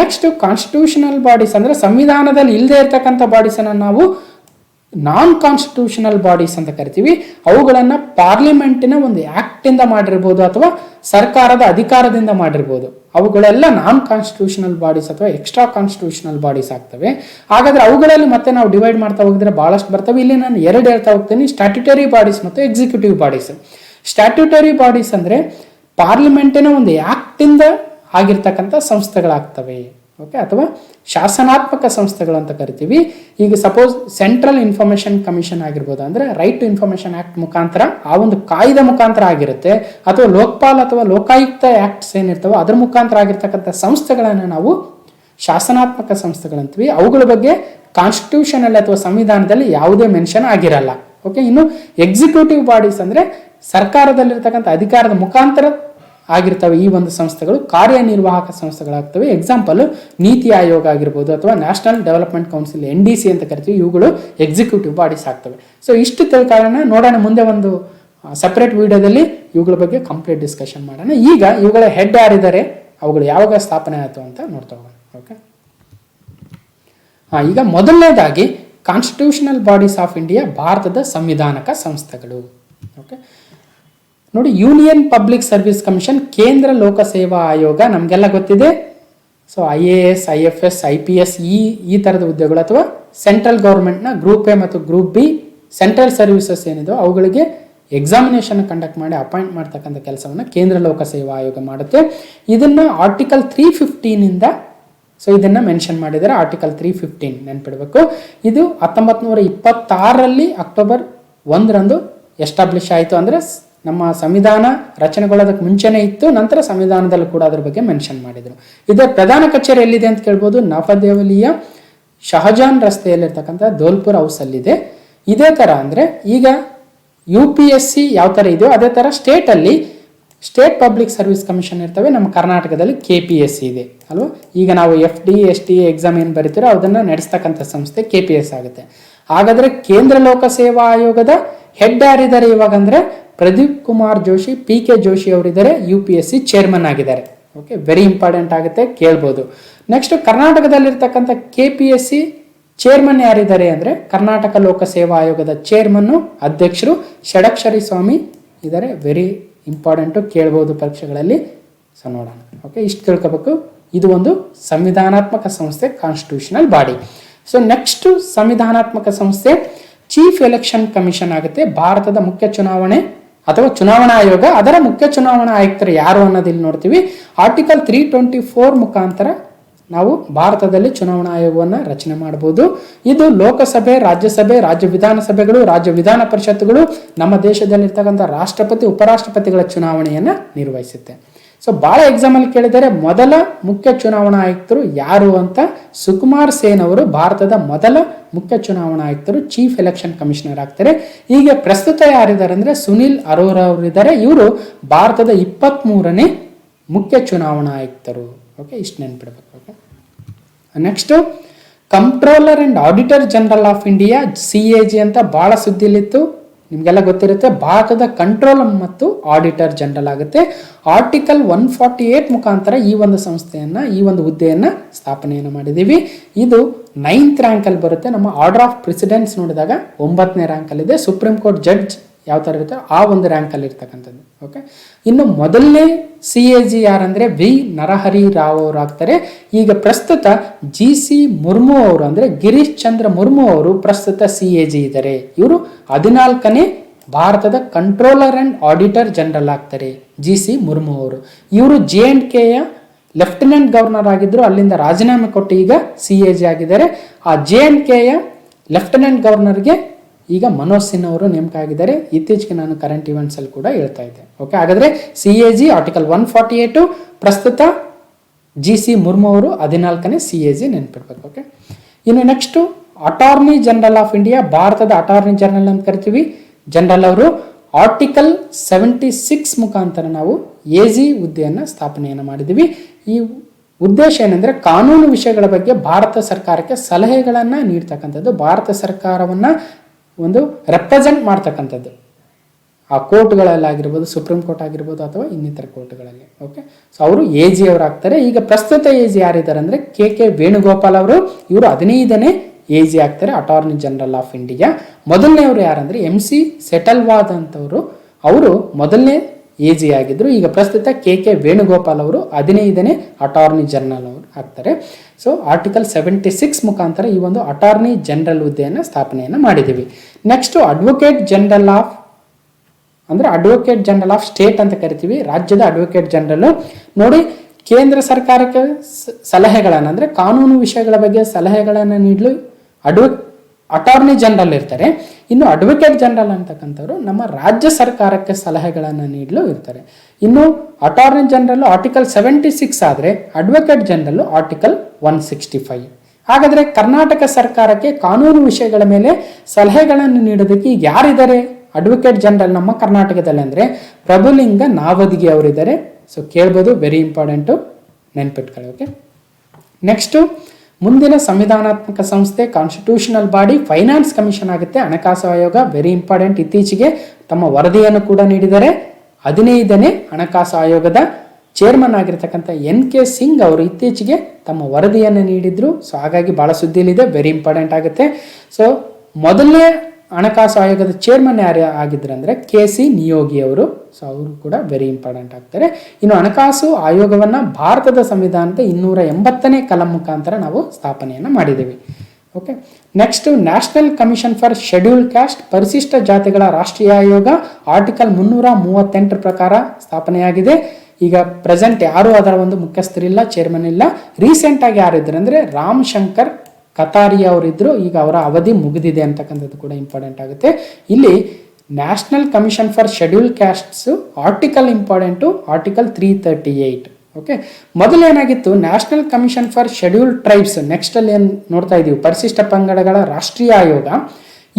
ನೆಕ್ಸ್ಟ್, ಕಾನ್ಸ್ಟಿಟ್ಯೂಷನಲ್ ಬಾಡೀಸ್ ಅಂದ್ರೆ ಸಂವಿಧಾನದಲ್ಲಿ ಇಲ್ಲದೆ ಇರ್ತಕ್ಕಂಥ ಬಾಡೀಸ್ ಅನ್ನ ನಾವು ನಾನ್ ಕಾನ್ಸ್ಟಿಟ್ಯೂಷನಲ್ ಬಾಡೀಸ್ ಅಂತ ಕರಿತೀವಿ. ಅವುಗಳನ್ನು ಪಾರ್ಲಿಮೆಂಟಿನ ಒಂದು ಆಕ್ಟ್ ಇಂದ ಮಾಡಿರ್ಬೋದು ಅಥವಾ ಸರ್ಕಾರದ ಅಧಿಕಾರದಿಂದ ಮಾಡಿರ್ಬೋದು. ಅವುಗಳೆಲ್ಲ ನಾನ್ ಕಾನ್ಸ್ಟಿಟ್ಯೂಷನಲ್ ಬಾಡೀಸ್ ಅಥವಾ ಎಕ್ಸ್ಟ್ರಾ ಕಾನ್ಸ್ಟಿಟ್ಯೂಷನಲ್ ಬಾಡೀಸ್ ಆಗ್ತವೆ. ಹಾಗಾದ್ರೆ ಅವುಗಳಲ್ಲಿ ಮತ್ತೆ ನಾವು ಡಿವೈಡ್ ಮಾಡ್ತಾ ಹೋಗಿದ್ರೆ ಬಹಳಷ್ಟು ಬರ್ತವೆ. ಇಲ್ಲಿ ನಾನು 2 ಹೇಳ್ತಾ ಹೋಗ್ತೀನಿ, ಸ್ಟ್ಯಾಟ್ಯೂಟರಿ ಬಾಡೀಸ್ ಮತ್ತು ಎಕ್ಸಿಕ್ಯೂಟಿವ್ ಬಾಡೀಸ್. ಸ್ಟ್ಯಾಟ್ಯೂಟರಿ ಬಾಡೀಸ್ ಅಂದ್ರೆ ಪಾರ್ಲಿಮೆಂಟಿನ ಒಂದು ಆಕ್ಟ್ ಇಂದ ಆಗಿರ್ತಕ್ಕಂಥ ಸಂಸ್ಥೆಗಳಾಗ್ತವೆ. ಓಕೆ, ಅಥವಾ ಶಾಸನಾತ್ಮಕ ಸಂಸ್ಥೆಗಳು ಅಂತ ಕರಿತೀವಿ. ಈಗ ಸಪೋಸ್ ಸೆಂಟ್ರಲ್ ಇನ್ಫಾರ್ಮೇಶನ್ ಕಮಿಷನ್ ಆಗಿರ್ಬೋದು, ಅಂದ್ರೆ ರೈಟ್ ಟು ಇನ್ಫಾರ್ಮೇಶನ್ ಆಕ್ಟ್ ಮುಖಾಂತರ, ಆ ಒಂದು ಕಾಯ್ದೆ ಮುಖಾಂತರ ಆಗಿರುತ್ತೆ. ಅಥವಾ ಲೋಕಪಾಲ್ ಅಥವಾ ಲೋಕಾಯುಕ್ತ ಆಕ್ಟ್ಸ್ ಏನಿರ್ತವೋ ಅದ್ರ ಮುಖಾಂತರ ಆಗಿರ್ತಕ್ಕಂಥ ಸಂಸ್ಥೆಗಳನ್ನು ನಾವು ಶಾಸನಾತ್ಮಕ ಸಂಸ್ಥೆಗಳಂತೀವಿ. ಅವುಗಳ ಬಗ್ಗೆ ಕಾನ್ಸ್ಟಿಟ್ಯೂಷನ್ ಅಲ್ಲಿ ಅಥವಾ ಸಂವಿಧಾನದಲ್ಲಿ ಯಾವುದೇ ಮೆನ್ಷನ್ ಆಗಿರಲ್ಲ. ಓಕೆ, ಇನ್ನು ಎಕ್ಸಿಕ್ಯೂಟಿವ್ ಬಾಡೀಸ್ ಅಂದ್ರೆ ಸರ್ಕಾರದಲ್ಲಿರ್ತಕ್ಕಂಥ ಅಧಿಕಾರದ ಮುಖಾಂತರ ಆಗಿರ್ತವೆ. ಈ ಒಂದು ಸಂಸ್ಥೆಗಳು ಕಾರ್ಯನಿರ್ವಾಹಕ ಸಂಸ್ಥೆಗಳಾಗ್ತವೆ. ಎಕ್ಸಾಂಪಲ್ ನೀತಿ ಆಯೋಗ ಆಗಿರ್ಬೋದು ಅಥವಾ ನ್ಯಾಷನಲ್ ಡೆವಲಪ್ಮೆಂಟ್ ಕೌನ್ಸಿಲ್ NDC ಅಂತ ಕರಿತೀವಿ. ಇವುಗಳು ಎಕ್ಸಿಕ್ಯೂಟಿವ್ ಬಾಡೀಸ್ ಆಗ್ತವೆ. ಸೊ ಇಷ್ಟು ತಿಳ್ಕೊಳ್ಳೋಣ. ನೋಡೋಣ ಮುಂದೆ ಒಂದು ಸಪರೇಟ್ ವಿಡಿಯೋದಲ್ಲಿ ಇವುಗಳ ಬಗ್ಗೆ ಕಂಪ್ಲೀಟ್ ಡಿಸ್ಕಷನ್ ಮಾಡೋಣ. ಈಗ ಇವುಗಳ ಹೆಡ್ ಯಾರಿದ್ದಾರೆ, ಅವುಗಳು ಯಾವಾಗ ಸ್ಥಾಪನೆ ಆಯಿತು ಅಂತ ನೋಡ್ತಾ ಹೋಗೋಣ. ಓಕೆ, ಈಗ ಮೊದಲನೇದಾಗಿ ಕಾನ್ಸ್ಟಿಟ್ಯೂಷನಲ್ ಬಾಡೀಸ್ ಆಫ್ ಇಂಡಿಯಾ, ಭಾರತದ ಸಂವಿಧಾನಕ ಸಂಸ್ಥೆಗಳು. ಓಕೆ ನೋಡಿ, ಯೂನಿಯನ್ ಪಬ್ಲಿಕ್ ಸರ್ವಿಸ್ ಕಮಿಷನ್, ಕೇಂದ್ರ ಲೋಕಸೇವಾ ಆಯೋಗ ನಮಗೆಲ್ಲ ಗೊತ್ತಿದೆ. ಸೊ IAS, IFS, IPS ಈ ಥರದ ಹುದ್ದೆಗಳು ಅಥವಾ ಸೆಂಟ್ರಲ್ ಗೌರ್ಮೆಂಟ್ನ ಗ್ರೂಪ್ A ಮತ್ತು ಗ್ರೂಪ್ B ಸೆಂಟ್ರಲ್ ಸರ್ವಿಸಸ್ ಏನಿದೆ ಅವುಗಳಿಗೆ ಎಕ್ಸಾಮಿನೇಷನ್ ಕಂಡಕ್ಟ್ ಮಾಡಿ ಅಪಾಯಿಂಟ್ ಮಾಡ್ತಕ್ಕಂಥ ಕೆಲಸವನ್ನು ಕೇಂದ್ರ ಲೋಕಸೇವಾ ಆಯೋಗ ಮಾಡುತ್ತೆ. ಇದನ್ನು ಆರ್ಟಿಕಲ್ 315 ಸೊ ಇದನ್ನು ಮೆನ್ಷನ್ ಮಾಡಿದ್ದಾರೆ. ಆರ್ಟಿಕಲ್ 315 ನೆನ್ಪಿಡಬೇಕು. ಇದು 1926 ಅಕ್ಟೋಬರ್ 1 ಎಸ್ಟಾಬ್ಲಿಷ್ ಆಯಿತು. ಅಂದರೆ ನಮ್ಮ ಸಂವಿಧಾನ ರಚನೆಗೊಳ್ಳೋದಕ್ಕೆ ಮುಂಚೆನೇ ಇತ್ತು, ನಂತರ ಸಂವಿಧಾನದಲ್ಲೂ ಕೂಡ ಅದ್ರ ಬಗ್ಗೆ ಮೆನ್ಷನ್ ಮಾಡಿದರು. ಇದರ ಪ್ರಧಾನ ಕಚೇರಿ ಎಲ್ಲಿದೆ ಅಂತ ಕೇಳ್ಬೋದು, ನವದೆಹಲಿಯ ಶಹಜಾನ್ ರಸ್ತೆಯಲ್ಲಿರ್ತಕ್ಕಂಥ ಧೋಲ್ಪುರ್ ಹೌಸ್ ಅಲ್ಲಿದೆ. ಇದೇ ಥರ ಅಂದರೆ ಈಗ UPSC ಯಾವ ಥರ ಇದೆಯೋ ಅದೇ ಥರ ಸ್ಟೇಟಲ್ಲಿ ಸ್ಟೇಟ್ ಪಬ್ಲಿಕ್ ಸರ್ವಿಸ್ ಕಮಿಷನ್ ಇರ್ತವೆ. ನಮ್ಮ ಕರ್ನಾಟಕದಲ್ಲಿ KPSC ಇದೆ ಅಲ್ವಾ. ಈಗ ನಾವು FD ST ಎಕ್ಸಾಮ್ ಏನು ಬರೀತೀರೋ ಅದನ್ನು ನಡೆಸ್ತಕ್ಕಂಥ ಸಂಸ್ಥೆ KPS ಆಗುತ್ತೆ. ಹಾಗಾದರೆ ಕೇಂದ್ರ ಲೋಕಸೇವಾ ಆಯೋಗದ ಹೆಡ್ ಯಾರಿದ್ದಾರೆ ಇವಾಗ ಅಂದರೆ ಪ್ರದೀಪ್ ಕುಮಾರ್ ಜೋಶಿ, PK ಜೋಶಿ ಅವರಿದ್ದಾರೆ, UPSC ಚೇರ್ಮನ್ ಆಗಿದ್ದಾರೆ. ಓಕೆ, ವೆರಿ ಇಂಪಾರ್ಟೆಂಟ್ ಆಗುತ್ತೆ, ಕೇಳ್ಬೋದು. ನೆಕ್ಸ್ಟ್, ಕರ್ನಾಟಕದಲ್ಲಿರ್ತಕ್ಕಂಥ KPSC ಚೇರ್ಮನ್ ಯಾರಿದ್ದಾರೆ ಅಂದರೆ ಕರ್ನಾಟಕ ಲೋಕಸೇವಾ ಆಯೋಗದ ಚೇರ್ಮನ್ನು ಅಧ್ಯಕ್ಷರು ಷಡಕ್ಷರಿ ಸ್ವಾಮಿ ಇದ್ದಾರೆ. ವೆರಿ ಇಂಪಾರ್ಟೆಂಟು, ಕೇಳ್ಬೋದು ಪರೀಕ್ಷೆಗಳಲ್ಲಿ. ಸೊ ನೋಡೋಣ. ಓಕೆ, ಇಷ್ಟು ತಿಳ್ಕೋಬೇಕು. ಇದು ಒಂದು ಸಂವಿಧಾನಾತ್ಮಕ ಸಂಸ್ಥೆ, ಕಾನ್ಸ್ಟಿಟ್ಯೂಷನಲ್ ಬಾಡಿ. ಸೊ ನೆಕ್ಸ್ಟ್ ಸಂವಿಧಾನಾತ್ಮಕ ಸಂಸ್ಥೆ ಚೀಫ್ ಎಲೆಕ್ಷನ್ ಕಮಿಷನ್ ಆಗುತ್ತೆ. ಭಾರತದ ಮುಖ್ಯ ಚುನಾವಣೆ ಅಥವಾ ಚುನಾವಣಾ ಆಯೋಗ, ಅದರ ಮುಖ್ಯ ಚುನಾವಣಾ ಆಯುಕ್ತರು ಯಾರು ಅನ್ನೋದಿಲ್ಲಿ ನೋಡ್ತೀವಿ. ಆರ್ಟಿಕಲ್ 324 ಮುಖಾಂತರ ನಾವು ಭಾರತದಲ್ಲಿ ಚುನಾವಣಾ ಆಯೋಗವನ್ನು ರಚನೆ ಮಾಡಬಹುದು. ಇದು ಲೋಕಸಭೆ, ರಾಜ್ಯಸಭೆ, ರಾಜ್ಯ ವಿಧಾನಸಭೆಗಳು, ರಾಜ್ಯ ವಿಧಾನ ಪರಿಷತ್ತುಗಳು, ನಮ್ಮ ದೇಶದಲ್ಲಿರ್ತಕ್ಕಂಥ ರಾಷ್ಟ್ರಪತಿ, ಉಪರಾಷ್ಟ್ರಪತಿಗಳ ಚುನಾವಣೆಯನ್ನು ನಿರ್ವಹಿಸುತ್ತೆ. ಸೊ ಭಾಳ ಎಕ್ಸಾಮಲ್ಲಿ ಕೇಳಿದರೆ ಮೊದಲ ಮುಖ್ಯ ಚುನಾವಣಾ ಆಯುಕ್ತರು ಯಾರು ಅಂತ ಸುಕುಮಾರ್ ಸೇನ್ ಅವರು ಭಾರತದ ಮೊದಲ ಮುಖ್ಯ ಚುನಾವಣಾ ಆಯುಕ್ತರು, ಚೀಫ್ ಎಲೆಕ್ಷನ್ ಕಮಿಷನರ್ ಆಗ್ತಾರೆ. ಈಗ ಪ್ರಸ್ತುತ ಯಾರಿದ್ದಾರೆ ಅಂದರೆ ಸುನಿಲ್ ಅರೋರಾ ಅವರಿದ್ದಾರೆ. ಇವರು ಭಾರತದ 23ನೇ ಮುಖ್ಯ ಚುನಾವಣಾ ಆಯುಕ್ತರು. ಓಕೆ, ಇಷ್ಟು ನೆನ್ಪಿಡ್ಬೇಕು. Okay, next controller and auditor general of India, CAG ಅಂತ ಭಾಳ ಸುದ್ದಿಲಿತ್ತು, ನಿಮಗೆಲ್ಲ ಗೊತ್ತಿರುತ್ತೆ. ಭಾರತದ ಕಂಟ್ರೋಲ್ ಮತ್ತು ಆಡಿಟರ್ ಜನರಲ್ ಆಗುತ್ತೆ. ಆರ್ಟಿಕಲ್ 148 ಮುಖಾಂತರ ಈ ಒಂದು ಸಂಸ್ಥೆಯನ್ನು, ಈ ಒಂದು ಹುದ್ದೆಯನ್ನು ಸ್ಥಾಪನೆಯನ್ನು ಮಾಡಿದ್ದೀವಿ. ಇದು 9th ರ್ಯಾಂಕಲ್ಲಿ ಬರುತ್ತೆ. ನಮ್ಮ ಆರ್ಡರ್ ಆಫ್ ಪ್ರೆಸಿಡೆನ್ಸ್ ನೋಡಿದಾಗ 9ನೇ ರ್ಯಾಂಕಲ್ಲಿದೆ. ಸುಪ್ರೀಂ ಕೋರ್ಟ್ ಜಡ್ಜ್ ಯಾವ ಥರ ಇರುತ್ತೆ ಆ ಒಂದು ರ್ಯಾಂಕಲ್ಲಿ ಇರ್ತಕ್ಕಂಥದ್ದು. ಓಕೆ, ಇನ್ನು ಮೊದಲನೇ CAG ಯಾರಂದರೆ ವಿ ನರಹರಿ ರಾವ್ ಅವರು ಆಗ್ತಾರೆ. ಈಗ ಪ್ರಸ್ತುತ GC ಮುರ್ಮು ಅವರು ಅಂದರೆ ಗಿರೀಶ್ ಚಂದ್ರ ಮುರ್ಮು ಅವರು ಪ್ರಸ್ತುತ CAG ಇದ್ದಾರೆ. ಇವರು 14ನೇ ಭಾರತದ ಕಂಟ್ರೋಲರ್ ಆ್ಯಂಡ್ ಆಡಿಟರ್ ಜನರಲ್ ಆಗ್ತಾರೆ GC ಮುರ್ಮು ಅವರು. ಇವರು J&Kಯ ಲೆಫ್ಟಿನೆಂಟ್ ಗವರ್ನರ್ ಆಗಿದ್ದರು, ಅಲ್ಲಿಂದ ರಾಜೀನಾಮೆ ಕೊಟ್ಟು ಈಗ CAG ಆಗಿದ್ದಾರೆ. ಆ J&Kಯ ಲೆಫ್ಟಿನೆಂಟ್ ಗವರ್ನರ್ಗೆ ಈಗ ಮನೋಜ್ ಸಿನ್ಹಾ ಅವರು ನೇಮಕ ಆಗಿದ್ದಾರೆ. ಇತ್ತೀಚೆಗೆ ನಾನು ಕರೆಂಟ್ ಇವೆಂಟ್ಸಲ್ಲಿ ಕೂಡ ಹೇಳ್ತಾ ಇದ್ದೆ. ಓಕೆ, ಹಾಗಾದರೆ CAG ಆರ್ಟಿಕಲ್ 148, ಪ್ರಸ್ತುತ GC ಮುರ್ಮು ಅವರು 14ನೇ CAG ನೆನಪಿಡ್ಬೇಕು. ಓಕೆ, ಇನ್ನು next attorney general of India, ಭಾರತದ ಅಟಾರ್ನಿ ಜನರಲ್ ಅಂತ ಕರಿತೀವಿ. ಜನರಲ್ ಅವರು ಆರ್ಟಿಕಲ್ 76 ಮುಖಾಂತರ ನಾವು AG ಹುದ್ದೆಯನ್ನು ಸ್ಥಾಪನೆಯನ್ನು ಮಾಡಿದ್ದೀವಿ. ಈ ಉದ್ದೇಶ ಏನಂದರೆ ಕಾನೂನು ವಿಷಯಗಳ ಬಗ್ಗೆ ಭಾರತ ಸರ್ಕಾರಕ್ಕೆ ಸಲಹೆಗಳನ್ನು ನೀಡ್ತಕ್ಕಂಥದ್ದು, ಭಾರತ ಸರ್ಕಾರವನ್ನು ಒಂದು ರೆಪ್ರೆಸೆಂಟ್ ಮಾಡ್ತಕ್ಕಂಥದ್ದು ಆ ಕೋರ್ಟ್ಗಳಲ್ಲಾಗಿರ್ಬೋದು, ಸುಪ್ರೀಂ ಕೋರ್ಟ್ ಆಗಿರ್ಬೋದು ಅಥವಾ ಇನ್ನಿತರ ಕೋರ್ಟ್ಗಳಲ್ಲಿ. ಓಕೆ, ಸೊ ಅವರು AG ಅವರು ಆಗ್ತಾರೆ. ಈಗ ಪ್ರಸ್ತುತ AG ಯಾರಿದ್ದಾರೆ ಅಂದರೆ KK ವೇಣುಗೋಪಾಲ್ ಅವರು. ಇವರು 15ನೇ AG ಆಗ್ತಾರೆ, ಅಟಾರ್ನಿ ಜನರಲ್ ಆಫ್ ಇಂಡಿಯಾ. ಮೊದಲನೇವರು ಯಾರಂದರೆ MC ಸೆಟಲ್ವಾದ್ ಅಂತವರು, ಅವರು ಮೊದಲನೇ AG ಆಗಿದ್ದರು. ಈಗ ಪ್ರಸ್ತುತ KK ವೇಣುಗೋಪಾಲ್ ಅವರು 15ನೇ ಅಟಾರ್ನಿ ಜನರಲ್ ಅವರು ಆಗ್ತಾರೆ. ಸೊ ಆರ್ಟಿಕಲ್ 76 ಮುಖಾಂತರ ಈ ಒಂದು ಅಟಾರ್ನಿ ಜನರಲ್ ಹುದ್ದೆಯನ್ನು ಸ್ಥಾಪನೆಯನ್ನು ಮಾಡಿದ್ದೀವಿ. ನೆಕ್ಸ್ಟು ಅಡ್ವೊಕೇಟ್ ಜನರಲ್ ಆಫ್ ಅಂದರೆ ಅಡ್ವೊಕೇಟ್ ಜನರಲ್ ಆಫ್ ಸ್ಟೇಟ್ ಅಂತ ಕರಿತೀವಿ, ರಾಜ್ಯದ ಅಡ್ವೊಕೇಟ್ ಜನರಲ್. ನೋಡಿ, ಕೇಂದ್ರ ಸರ್ಕಾರಕ್ಕೆ ಸಲಹೆಗಳನ್ನು ಅಂದರೆ ಕಾನೂನು ವಿಷಯಗಳ ಬಗ್ಗೆ ಸಲಹೆಗಳನ್ನು ನೀಡಲು ಅಟಾರ್ನಿ ಜನರಲ್ ಇರ್ತಾರೆ. ಇನ್ನು ಅಡ್ವೊಕೇಟ್ ಜನರಲ್ ಅಂತಕ್ಕಂಥವ್ರು ನಮ್ಮ ರಾಜ್ಯ ಸರ್ಕಾರಕ್ಕೆ ಸಲಹೆಗಳನ್ನು ನೀಡಲು ಇರ್ತಾರೆ. ಇನ್ನು ಅಟಾರ್ನಿ ಜನರಲ್ ಆರ್ಟಿಕಲ್ 76 ಆದರೆ ಅಡ್ವೊಕೇಟ್ ಜನರಲ್ ಆರ್ಟಿಕಲ್ 165. ಹಾಗಾದರೆ ಕರ್ನಾಟಕ ಸರ್ಕಾರಕ್ಕೆ ಕಾನೂನು ವಿಷಯಗಳ ಮೇಲೆ ಸಲಹೆಗಳನ್ನು ನೀಡೋದಕ್ಕೆ ಈಗ ಯಾರಿದ್ದಾರೆ ಅಡ್ವೊಕೇಟ್ ಜನರಲ್ ನಮ್ಮ ಕರ್ನಾಟಕದಲ್ಲಿ ಅಂದರೆ ಪ್ರಭುಲಿಂಗ ನಾವದಗಿ ಅವರಿದ್ದಾರೆ. ಸೊ ಕೇಳ್ಬೋದು, ವೆರಿ ಇಂಪಾರ್ಟೆಂಟು, ನೆನ್ಪಿಟ್ಕೊಳ್ಳಿ. ಓಕೆ, ನೆಕ್ಸ್ಟು ಮುಂದಿನ ಸಂವಿಧಾನಾತ್ಮಕ ಸಂಸ್ಥೆ ಕಾನ್ಸ್ಟಿಟ್ಯೂಷನಲ್ ಬಾಡಿ ಫೈನಾನ್ಸ್ ಕಮಿಷನ್ ಆಗುತ್ತೆ. ಹಣಕಾಸು ಆಯೋಗ ವೆರಿ ಇಂಪಾರ್ಟೆಂಟ್. ಇತ್ತೀಚೆಗೆ ತಮ್ಮ ವರದಿಯನ್ನು ಕೂಡ ನೀಡಿದ್ದಾರೆ. 15ನೇ ಹಣಕಾಸು ಆಯೋಗದ ಚೇರ್ಮನ್ ಆಗಿರ್ತಕ್ಕಂಥ NK ಸಿಂಗ್ ಅವರು ಇತ್ತೀಚೆಗೆ ತಮ್ಮ ವರದಿಯನ್ನು ನೀಡಿದ್ರು. ಸೊ ಹಾಗಾಗಿ ಭಾಳ ಸುದ್ದಿಯಲ್ಲಿದೆ, ವೆರಿ ಇಂಪಾರ್ಟೆಂಟ್ ಆಗುತ್ತೆ. ಸೊ ಮೊದಲನೇ ಹಣಕಾಸು ಆಯೋಗದ ಚೇರ್ಮನ್ ಯಾರು ಆಗಿದ್ರು ಅಂದರೆ KC ನಿಯೋಗಿ ಅವರು. ಸೊ ಅವರು ಕೂಡ ವೆರಿ ಇಂಪಾರ್ಟೆಂಟ್ ಆಗ್ತಾರೆ. ಇನ್ನು ಹಣಕಾಸು ಆಯೋಗವನ್ನು ಭಾರತದ ಸಂವಿಧಾನದ 280ನೇ ಕಲಂ ಮುಖಾಂತರ ನಾವು ಸ್ಥಾಪನೆಯನ್ನು ಮಾಡಿದ್ದೀವಿ. Okay, next national commission for scheduled caste, ಪರಿಶಿಷ್ಟ ಜಾತಿಗಳ ರಾಷ್ಟ್ರೀಯ ಆಯೋಗ ಆರ್ಟಿಕಲ್ 338 ಪ್ರಕಾರ ಸ್ಥಾಪನೆಯಾಗಿದೆ. ಈಗ ಪ್ರೆಸೆಂಟ್ ಯಾರು ಅದರ ಒಂದು ಮುಖ್ಯಸ್ಥರಿಲ್ಲ, ಚೇರ್ಮನ್ ಇಲ್ಲ. ರೀಸೆಂಟಾಗಿ ಯಾರಿದ್ರು ಅಂದರೆ ರಾಮ್ ಶಂಕರ್ ಕತಾರಿಯಾ ಅವರಿದ್ದರು. ಈಗ ಅವರ ಅವಧಿ ಮುಗಿದಿದೆ ಅಂತಕ್ಕಂಥದ್ದು ಕೂಡ ಇಂಪಾರ್ಟೆಂಟ್ ಆಗುತ್ತೆ. ಇಲ್ಲಿ national commission for schedule castes article important, article 338. Okay, ಮೊದಲೇನಾಗಿತ್ತು national commission for schedule tribes, ನೆಕ್ಸ್ಟಲ್ಲಿ ಏನು ನೋಡ್ತಾ ಇದ್ದೀವಿ ಪರಿಶಿಷ್ಟ ಪಂಗಡಗಳ ರಾಷ್ಟ್ರೀಯ ಆಯೋಗ.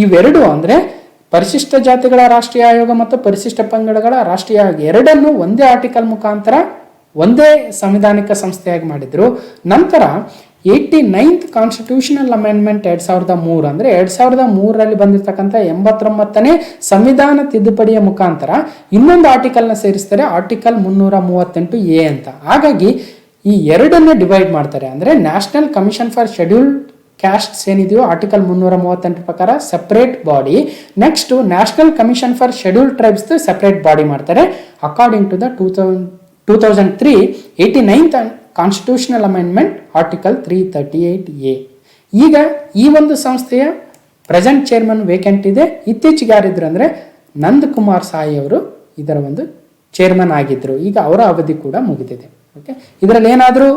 ಇವೆರಡು ಅಂದರೆ ಪರಿಶಿಷ್ಟ ಜಾತಿಗಳ ರಾಷ್ಟ್ರೀಯ ಆಯೋಗ ಮತ್ತು ಪರಿಶಿಷ್ಟ ಪಂಗಡಗಳ ರಾಷ್ಟ್ರೀಯ ಆಯೋಗ ಎರಡನ್ನು ಒಂದೇ ಆರ್ಟಿಕಲ್ ಮುಖಾಂತರ ಒಂದೇ ಸಂವಿಧಾನಿಕ ಸಂಸ್ಥೆಯಾಗಿ ಮಾಡಿದ್ರು. ನಂತರ 89th ಕಾನ್ಸ್ಟಿಟ್ಯೂಷನಲ್ ಅಮೆಂಡ್ಮೆಂಟ್ 2003 ಅಂದರೆ 2003ರಲ್ಲಿ ಬಂದಿರತಕ್ಕಂಥ 89ನೇ ಸಂವಿಧಾನ ತಿದ್ದುಪಡಿಯ ಮುಖಾಂತರ ಇನ್ನೊಂದು ಆರ್ಟಿಕಲ್ನ ಸೇರಿಸ್ತಾರೆ, ಆರ್ಟಿಕಲ್ 338A ಅಂತ. ಹಾಗಾಗಿ ಈ ಎರಡನ್ನೇ ಡಿವೈಡ್ ಮಾಡ್ತಾರೆ. ಅಂದರೆ national commission for scheduled castes ಏನಿದೆಯೋ ಆರ್ಟಿಕಲ್ 338 ಪ್ರಕಾರ separate body, next national commission for scheduled tribes separate body ಮಾಡ್ತಾರೆ according to the 2003 89th constitutional amendment article 338A. ಈಗ ಈ ಒಂದು ಸಂಸ್ಥೆಯ ಪ್ರೆಸೆಂಟ್ ಚೇರ್ಮನ್ ವೇಕೆಂಟ್ ಇದೆ. ಇತ್ತೀಚೆಗೆ ಯಾರಿದ್ರು ಅಂದರೆ ನಂದ್ ಕುಮಾರ್ ಸಾಯಿ ಅವರು ಇದರ ಒಂದು ಚೇರ್ಮನ್ ಆಗಿದ್ದರು. ಈಗ ಅವರ ಅವಧಿ ಕೂಡ ಮುಗಿದಿದೆ. ಓಕೆ, ಇದರಲ್ಲಿ ಏನಾದರೂ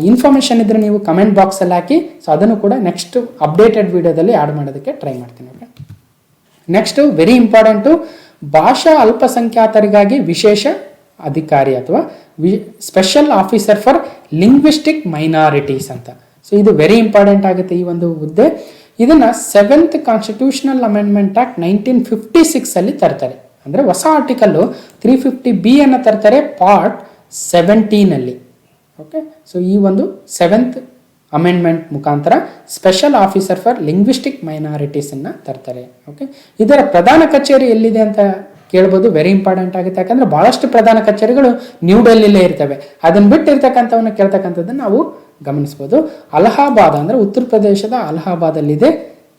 ಇನ್ಫಾರ್ಮೇಷನ್ ಇದ್ದರೆ ನೀವು ಕಮೆಂಟ್ ಬಾಕ್ಸಲ್ಲಿ ಹಾಕಿ. ಸೊ ಅದನ್ನು ಕೂಡ ನೆಕ್ಸ್ಟ್ ಅಪ್ಡೇಟೆಡ್ ವಿಡಿಯೋದಲ್ಲಿ ಆ್ಯಡ್ ಮಾಡೋದಕ್ಕೆ ಟ್ರೈ ಮಾಡ್ತೀನಿ. ಓಕೆ, ನೆಕ್ಸ್ಟು ವೆರಿ ಇಂಪಾರ್ಟೆಂಟು, ಭಾಷಾ ಅಲ್ಪಸಂಖ್ಯಾತರಿಗಾಗಿ ವಿಶೇಷ ಅಧಿಕಾರಿ ಅಥವಾ special officer for linguistic minorities ಅಂತ. ಸೊ ಇದು ವೆರಿ ಇಂಪಾರ್ಟೆಂಟ್ ಆಗುತ್ತೆ ಈ ಒಂದು ಹುದ್ದೆ. ಇದನ್ನು 7th ಕಾನ್ಸ್ಟಿಟ್ಯೂಷನಲ್ ಅಮೆಂಡ್ಮೆಂಟ್ ಆಕ್ಟ್ 1956 ಅಲ್ಲಿ ತರ್ತಾರೆ. ಅಂದರೆ ಹೊಸ ಆರ್ಟಿಕಲ್ಲು 350B ಅನ್ನು ತರ್ತಾರೆ. Part 17 okay. ಸೊ ಈ ಒಂದು 7th ಅಮೆಂಡ್ಮೆಂಟ್ ಮುಖಾಂತರ ಸ್ಪೆಷಲ್ ಆಫೀಸರ್ ಫಾರ್ ಲಿಂಗ್ವಿಸ್ಟಿಕ್ ಮೈನಾರಿಟೀಸನ್ನು ತರ್ತಾರೆ. ಓಕೆ, ಇದರ ಪ್ರಧಾನ ಕಚೇರಿ ಎಲ್ಲಿದೆ ಅಂತ ಕೇಳ್ಬೋದು. ವೆರಿ ಇಂಪಾರ್ಟೆಂಟ್ ಆಗುತ್ತೆ, ಯಾಕಂದ್ರೆ ಬಹಳಷ್ಟು ಪ್ರಧಾನ ಕಚೇರಿಗಳು ನ್ಯೂ ಡೆಲ್ಲಿಲೇ ಇರ್ತವೆ. ಅದನ್ನು ಬಿಟ್ಟು ಇರ್ತಕ್ಕಂಥವನ್ನ ಕೇಳ್ತಕ್ಕಂಥದ್ದನ್ನು ನಾವು ಗಮನಿಸ್ಬೋದು. ಅಲಹಾಬಾದ್ ಅಂದರೆ ಉತ್ತರ ಪ್ರದೇಶದ ಅಲಹಾಬಾದಲ್ಲಿದೆ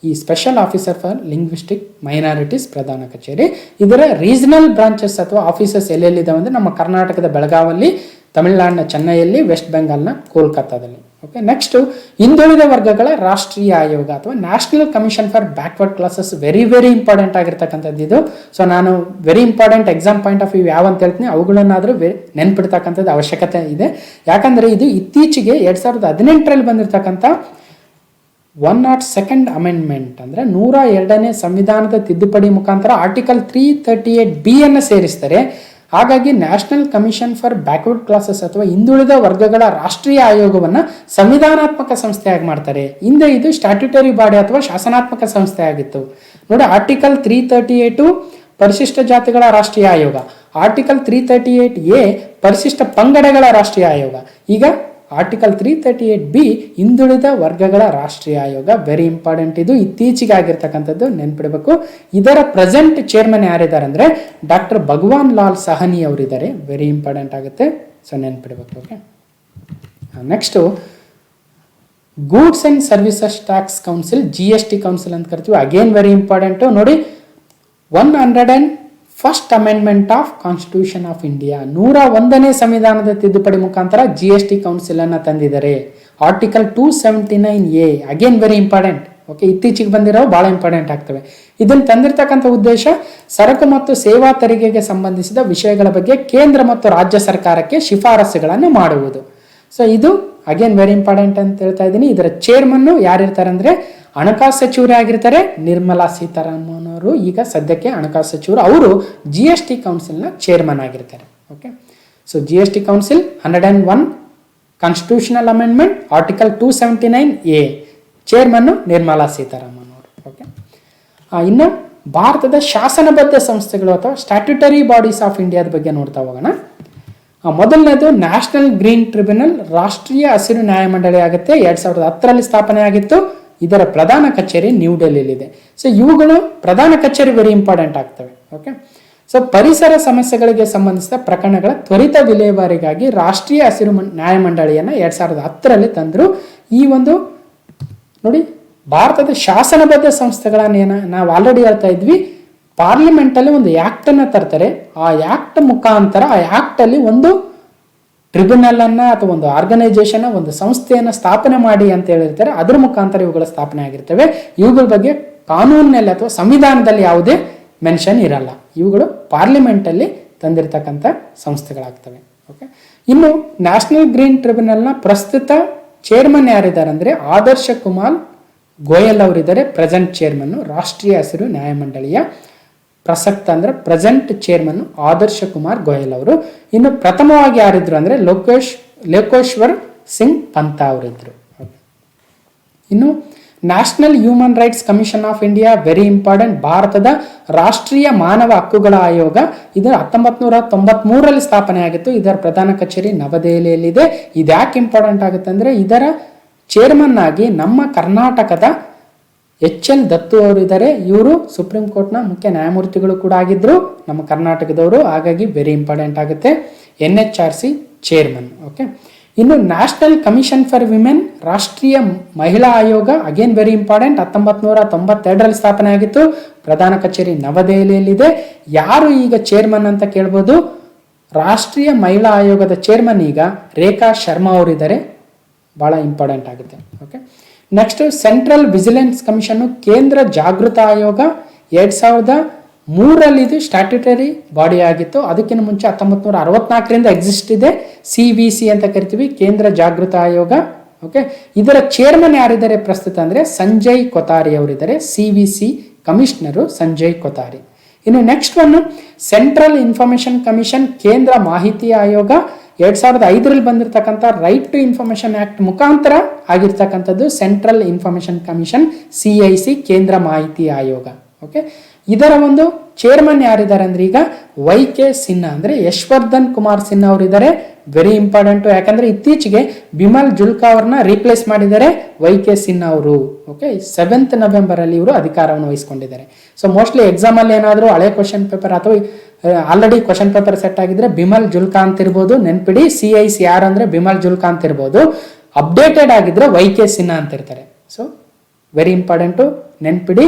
ಈ special officer for linguistic minorities ಪ್ರಧಾನ ಕಚೇರಿ. ಇದರ ರೀಜನಲ್ ಬ್ರಾಂಚಸ್ ಅಥವಾ ಆಫೀಸಸ್ ಎಲ್ಲೆಲ್ಲಿದ್ದಾವೆ ಅಂದರೆ ನಮ್ಮ ಕರ್ನಾಟಕದ ಬೆಳಗಾವಲ್ಲಿ, ತಮಿಳುನಾಡಿನ ಚೆನ್ನೈಯಲ್ಲಿ, ವೆಸ್ಟ್ ಬೆಂಗಾಲ್ನ ಕೋಲ್ಕತ್ತಾದಲ್ಲಿ. ಓಕೆ, ನೆಕ್ಸ್ಟ್ ಹಿಂದುಳಿದ ವರ್ಗಗಳ ರಾಷ್ಟ್ರೀಯ ಆಯೋಗ ಅಥವಾ national commission for backward classes. Very important ಆಗಿರ್ತಕ್ಕಂಥದ್ದು ಇದು. ಸೊ ನಾನು very important exam point of view ಯಾವ ಅಂತ ಹೇಳ್ತೀನಿ, ಅವುಗಳನ್ನಾದರೂ ನೆನ್ಪಿಡ್ತಕ್ಕಂಥದ್ದು ಅವಶ್ಯಕತೆ ಇದೆ. ಯಾಕಂದರೆ ಇದು ಇತ್ತೀಚೆಗೆ 2018ರಲ್ಲಿ ಬಂದಿರತಕ್ಕಂಥ 102nd ಅಮೆಂಡ್ಮೆಂಟ್ ಅಂದರೆ 102ನೇ ಸಂವಿಧಾನದ ತಿದ್ದುಪಡಿ ಮುಖಾಂತರ ಆರ್ಟಿಕಲ್ 338B ಅನ್ನು ಸೇರಿಸ್ತಾರೆ. ಹಾಗಾಗಿ national commission for backward classes ಅಥವಾ ಹಿಂದುಳಿದ ವರ್ಗಗಳ ರಾಷ್ಟ್ರೀಯ ಆಯೋಗವನ್ನು ಸಂವಿಧಾನಾತ್ಮಕ ಸಂಸ್ಥೆಯಾಗಿ ಮಾಡ್ತಾರೆ. ಹಿಂದೆ ಇದು ಸ್ಟ್ಯಾಟ್ಯೂಟರಿ ಬಾಡಿ ಅಥವಾ ಶಾಸನಾತ್ಮಕ ಸಂಸ್ಥೆ ಆಗಿತ್ತು. ನೋಡಿ, ಆರ್ಟಿಕಲ್ 338 ಪರಿಶಿಷ್ಟ ಜಾತಿಗಳ ರಾಷ್ಟ್ರೀಯ ಆಯೋಗ, ಆರ್ಟಿಕಲ್ 338A ಪರಿಶಿಷ್ಟ ಪಂಗಡಗಳ ರಾಷ್ಟ್ರೀಯ ಆಯೋಗ, ಈಗ ಆರ್ಟಿಕಲ್ 338B ಹಿಂದುಳಿದ ವರ್ಗಗಳ ರಾಷ್ಟ್ರೀಯ ಆಯೋಗ. ವೆರಿ ಇಂಪಾರ್ಟೆಂಟ್, ಇದು ಇತ್ತೀಚೆಗೆ ಆಗಿರ್ತಕ್ಕಂಥದ್ದು, ನೆನ್ಪಿಡಬೇಕು. ಇದರ ಪ್ರೆಸೆಂಟ್ ಚೇರ್ಮನ್ ಯಾರಿದ್ದಾರೆ ಅಂದರೆ ಡಾಕ್ಟರ್ ಭಗವಾನ್ ಲಾಲ್ ಸಹನಿ ಅವರಿದ್ದಾರೆ. ವೆರಿ ಇಂಪಾರ್ಟೆಂಟ್ ಆಗುತ್ತೆ, ಸೊ ನೆನ್ಪಿಡಬೇಕು. Okay, next goods and services tax council, GST council ಅಂತ ಕರಿತೀವಿ. Again very important. ನೋಡಿ, 101st amendment of constitution of India, 101ನೇ ಸಂವಿಧಾನದ ತಿದ್ದುಪಡಿ ಮುಖಾಂತರ GST ಕೌನ್ಸಿಲ್ ಅನ್ನು ತಂದಿದ್ದಾರೆ. Article 279A again very important. Okay, ಇತ್ತೀಚೆಗೆ ಬಂದಿರೋ ಬಹಳ ಇಂಪಾರ್ಟೆಂಟ್ ಆಗ್ತವೆ. ಇದನ್ನು ತಂದಿರತಕ್ಕಂಥ ಉದ್ದೇಶ ಸರಕು ಮತ್ತು ಸೇವಾ ತೆರಿಗೆಗೆ ಸಂಬಂಧಿಸಿದ ವಿಷಯಗಳ ಬಗ್ಗೆ ಕೇಂದ್ರ ಮತ್ತು ರಾಜ್ಯ ಸರ್ಕಾರಕ್ಕೆ ಶಿಫಾರಸುಗಳನ್ನು ಮಾಡುವುದು. ಸೊ ಇದು ಅಗೇನ್ ವೆರಿ ಇಂಪಾರ್ಟೆಂಟ್ ಅಂತ ಹೇಳ್ತಾ ಇದ್ದೀನಿ. ಇದರ ಚೇರ್ಮನ್ನು ಯಾರಿರ್ತಾರೆ ಅಂದರೆ ಹಣಕಾಸು ಸಚಿವರೇ ಆಗಿರ್ತಾರೆ, ನಿರ್ಮಲಾ ಸೀತಾರಾಮನ್ ಅವರು. ಈಗ ಸದ್ಯಕ್ಕೆ ಹಣಕಾಸು ಸಚಿವರು, ಅವರು GST ಕೌನ್ಸಿಲ್ನ ಚೇರ್ಮನ್ ಆಗಿರ್ತಾರೆ. Okay, so GST council 101 constitutional amendment, article 279A, chairman Nirmala Sitharaman ಅವರು. ಓಕೆ, ಇನ್ನು ಭಾರತದ ಶಾಸನಬದ್ಧ ಸಂಸ್ಥೆಗಳು ಅಥವಾ ಸ್ಟ್ಯಾಟ್ಯೂಟರಿ ಬಾಡೀಸ್ ಆಫ್ ಇಂಡಿಯಾದ ಬಗ್ಗೆ ನೋಡ್ತಾ ಹೋಗೋಣ. ಮೊದಲನೇದು ನ್ಯಾಷನಲ್ ಗ್ರೀನ್ ಟ್ರಿಬ್ಯುನಲ್, ರಾಷ್ಟ್ರೀಯ ಹಸಿರು ನ್ಯಾಯಮಂಡಳಿ ಆಗುತ್ತೆ. 2010ರಲ್ಲಿ ಸ್ಥಾಪನೆ ಆಗಿತ್ತು. ಇದರ ಪ್ರಧಾನ ಕಚೇರಿ ನ್ಯೂ ಡೆಲ್ಲಿಲಿದೆ. ಸೊ ಇವುಗಳು ಪ್ರಧಾನ ಕಚೇರಿ ವೆರಿ ಇಂಪಾರ್ಟೆಂಟ್ ಆಗ್ತವೆ. ಓಕೆ, ಸೊ ಪರಿಸರ ಸಮಸ್ಯೆಗಳಿಗೆ ಸಂಬಂಧಿಸಿದ ಪ್ರಕರಣಗಳ ತ್ವರಿತ ವಿಲೇವಾರಿಗಾಗಿ ರಾಷ್ಟ್ರೀಯ ಹಸಿರು ನ್ಯಾಯಮಂಡಳಿಯನ್ನು 2010ರಲ್ಲಿ ತಂದರು. ಈ ಒಂದು ನೋಡಿ, ಭಾರತದ ಶಾಸನಬದ್ಧ ಸಂಸ್ಥೆಗಳನ್ನೇನ ನಾವು ಆಲ್ರೆಡಿ ಹೇಳ್ತಾ ಇದ್ವಿ, ಪಾರ್ಲಿಮೆಂಟಲ್ಲಿ ಒಂದು ಆ್ಯಕ್ಟನ್ನು ತರ್ತಾರೆ. ಆ ಆ್ಯಕ್ಟ್ ಮುಖಾಂತರ ಆ ಆ್ಯಕ್ಟಲ್ಲಿ ಒಂದು ಟ್ರಿಬ್ಯುನಲ್ ಅನ್ನ ಅಥವಾ ಒಂದು ಆರ್ಗನೈಸೇಷನ್, ಒಂದು ಸಂಸ್ಥೆಯನ್ನು ಸ್ಥಾಪನೆ ಮಾಡಿ ಅಂತ ಹೇಳಿರ್ತಾರೆ. ಅದ್ರ ಮುಖಾಂತರ ಇವುಗಳ ಸ್ಥಾಪನೆ ಆಗಿರ್ತವೆ. ಇವುಗಳ ಬಗ್ಗೆ ಕಾನೂನಿನಲ್ಲಿ ಅಥವಾ ಸಂವಿಧಾನದಲ್ಲಿ ಯಾವುದೇ ಮೆನ್ಷನ್ ಇರಲ್ಲ. ಇವುಗಳು ಪಾರ್ಲಿಮೆಂಟಲ್ಲಿ ತಂದಿರತಕ್ಕಂಥ ಸಂಸ್ಥೆಗಳಾಗ್ತವೆ. ಓಕೆ, ಇನ್ನು ನ್ಯಾಷನಲ್ ಗ್ರೀನ್ ಟ್ರಿಬ್ಯುನಲ್ನ ಪ್ರಸ್ತುತ ಚೇರ್ಮನ್ ಯಾರಿದ್ದಾರೆ ಅಂದರೆ ಆದರ್ಶ ಕುಮಾರ್ ಗೋಯಲ್ ಅವರಿದ್ದಾರೆ. ಪ್ರೆಸೆಂಟ್ ಚೇರ್ಮನ್ನು ರಾಷ್ಟ್ರೀಯ ಹಸಿರು ನ್ಯಾಯಮಂಡಳಿಯ ಪ್ರಸಕ್ತ ಅಂದರೆ ಪ್ರೆಸೆಂಟ್ ಚೇರ್ಮನ್ ಆದರ್ಶ ಕುಮಾರ್ ಗೋಯಲ್ ಅವರು. ಇನ್ನು ಪ್ರಥಮವಾಗಿ ಯಾರಿದ್ರು ಅಂದರೆ ಲೋಕೇಶ್ವರ್ ಸಿಂಗ್ ಪಂತ ಅವರಿದ್ರು. ಇನ್ನು national human rights commission of India, very important, ಭಾರತದ ರಾಷ್ಟ್ರೀಯ ಮಾನವ ಹಕ್ಕುಗಳ ಆಯೋಗ. ಇದು 1993ರಲ್ಲಿ ಸ್ಥಾಪನೆ ಆಗಿತ್ತು. ಇದರ ಪ್ರಧಾನ ಕಚೇರಿ ನವದೆಹಲಿಯಲ್ಲಿದೆ. ಇದು ಯಾಕೆ ಇಂಪಾರ್ಟೆಂಟ್ ಆಗುತ್ತೆ ಅಂದರೆ ಇದರ ಚೇರ್ಮನ್ ಆಗಿ ನಮ್ಮ ಕರ್ನಾಟಕದ HL ದತ್ತು ಅವರಿದ್ದಾರೆ. ಇವರು ಸುಪ್ರೀಂ ಕೋರ್ಟ್ನ ಮುಖ್ಯ ನ್ಯಾಯಮೂರ್ತಿಗಳು ಕೂಡ ಆಗಿದ್ರು, ನಮ್ಮ ಕರ್ನಾಟಕದವರು. ಹಾಗಾಗಿ ವೆರಿ ಇಂಪಾರ್ಟೆಂಟ್ ಆಗುತ್ತೆ. NHRC chairman. ಓಕೆ, ಇನ್ನು ನ್ಯಾಷನಲ್ ಕಮಿಷನ್ ಫಾರ್ ವಿಮೆನ್, ರಾಷ್ಟ್ರೀಯ ಮಹಿಳಾ ಆಯೋಗ, ಅಗೇನ್ ವೆರಿ ಇಂಪಾರ್ಟೆಂಟ್, 1992ರಲ್ಲಿ ಸ್ಥಾಪನೆ ಆಗಿತ್ತು. ಪ್ರಧಾನ ಕಚೇರಿ ನವದೆಹಲಿಯಲ್ಲಿದೆ. ಯಾರು ಈಗ ಚೇರ್ಮನ್ ಅಂತ ಕೇಳ್ಬೋದು, ರಾಷ್ಟ್ರೀಯ ಮಹಿಳಾ ಆಯೋಗದ ಚೇರ್ಮನ್ ಈಗ ರೇಖಾ ಶರ್ಮಾ ಅವರಿದ್ದಾರೆ. ಭಾಳ ಇಂಪಾರ್ಟೆಂಟ್ ಆಗುತ್ತೆ. Okay, next central vigilance commission, ಕೇಂದ್ರ ಜಾಗೃತ ಆಯೋಗ, 2003ರಲ್ಲಿ ಇದು ಸ್ಟ್ಯಾಟ್ಯೂಟರಿ ಬಾಡಿ ಆಗಿತ್ತು. ಅದಕ್ಕಿಂತ ಮುಂಚೆ 1964ರಿಂದ ಎಕ್ಸಿಸ್ಟ್ ಇದೆ. CVC ಅಂತ ಕರಿತೀವಿ, ಕೇಂದ್ರ ಜಾಗೃತ ಆಯೋಗ. ಓಕೆ, ಇದರ ಚೇರ್ಮನ್ ಯಾರಿದ್ದಾರೆ ಪ್ರಸ್ತುತ ಅಂದರೆ ಸಂಜಯ್ ಕೊತಾರಿ ಅವರಿದ್ದಾರೆ. CVC commissioner Sanjay Kothari. ಇನ್ನು next one central information commission, ಕೇಂದ್ರ ಮಾಹಿತಿ ಆಯೋಗ. 2005ರಲ್ಲಿ ಬಂದಿರತಕ್ಕಂಥ ರೈಟ್ ಟು ಇನ್ಫಾರ್ಮೇಶನ್ ಆಕ್ಟ್ ಮುಖಾಂತರ ಆಗಿರ್ತಕ್ಕಂಥದ್ದು ಸೆಂಟ್ರಲ್ ಇನ್ಫಾರ್ಮೇಶನ್ ಕಮಿಷನ್, CIC ಕೇಂದ್ರ ಮಾಹಿತಿ ಆಯೋಗ. ಓಕೆ, ಇದರ ಒಂದು ಚೇರ್ಮನ್ ಯಾರಿದ್ದಾರೆ ಅಂದ್ರೆ ಈಗ YK ಸಿನ್ಹಾ ಅಂದ್ರೆ ಯಶವರ್ಧನ್ ಕುಮಾರ್ ಸಿನ್ಹಾ ಅವರು ಇದ್ದಾರೆ. ವೆರಿ ಇಂಪಾರ್ಟೆಂಟ್, ಯಾಕಂದ್ರೆ ಇತ್ತೀಚೆಗೆ ಬಿಮಲ್ ಜುಲ್ಕಾ ಅವ್ರನ್ನ ರೀಪ್ಲೇಸ್ ಮಾಡಿದ್ದಾರೆ YK ಸಿನ್ಹಾ ಅವರು. ಓಕೆ, 7th ನವೆಂಬರ್ ಅಲ್ಲಿ ಇವರು ಅಧಿಕಾರವನ್ನು ವಹಿಸಿಕೊಂಡಿದ್ದಾರೆ. ಸೊ ಮೋಸ್ಟ್ಲಿ ಎಕ್ಸಾಮ್ ಅಲ್ಲಿ ಏನಾದರೂ ಹಳೆ ಕ್ವಶನ್ ಪೇಪರ್ ಅಥವಾ ಆಲ್ರೆಡಿ ಕ್ವಶನ್ ಪೇಪರ್ ಸೆಟ್ ಆಗಿದ್ರೆ ಬಿಮಲ್ ಜುಲ್ಕಾ ಅಂತ ಇರ್ಬೋದು, ನೆನ್ಪಿಡಿ. CIC ಯಾರು ಅಂದ್ರೆ ಬಿಮಲ್ ಜುಲ್ಕಾ ಅಂತ ಇರ್ಬೋದು. ಅಪ್ಡೇಟೆಡ್ ಆಗಿದ್ರೆ YK ಸಿನ್ಹಾ ಅಂತ ಇರ್ತಾರೆ. ಸೊ ವೆರಿ ಇಂಪಾರ್ಟೆಂಟು, ನೆನ್ಪಿಡಿ.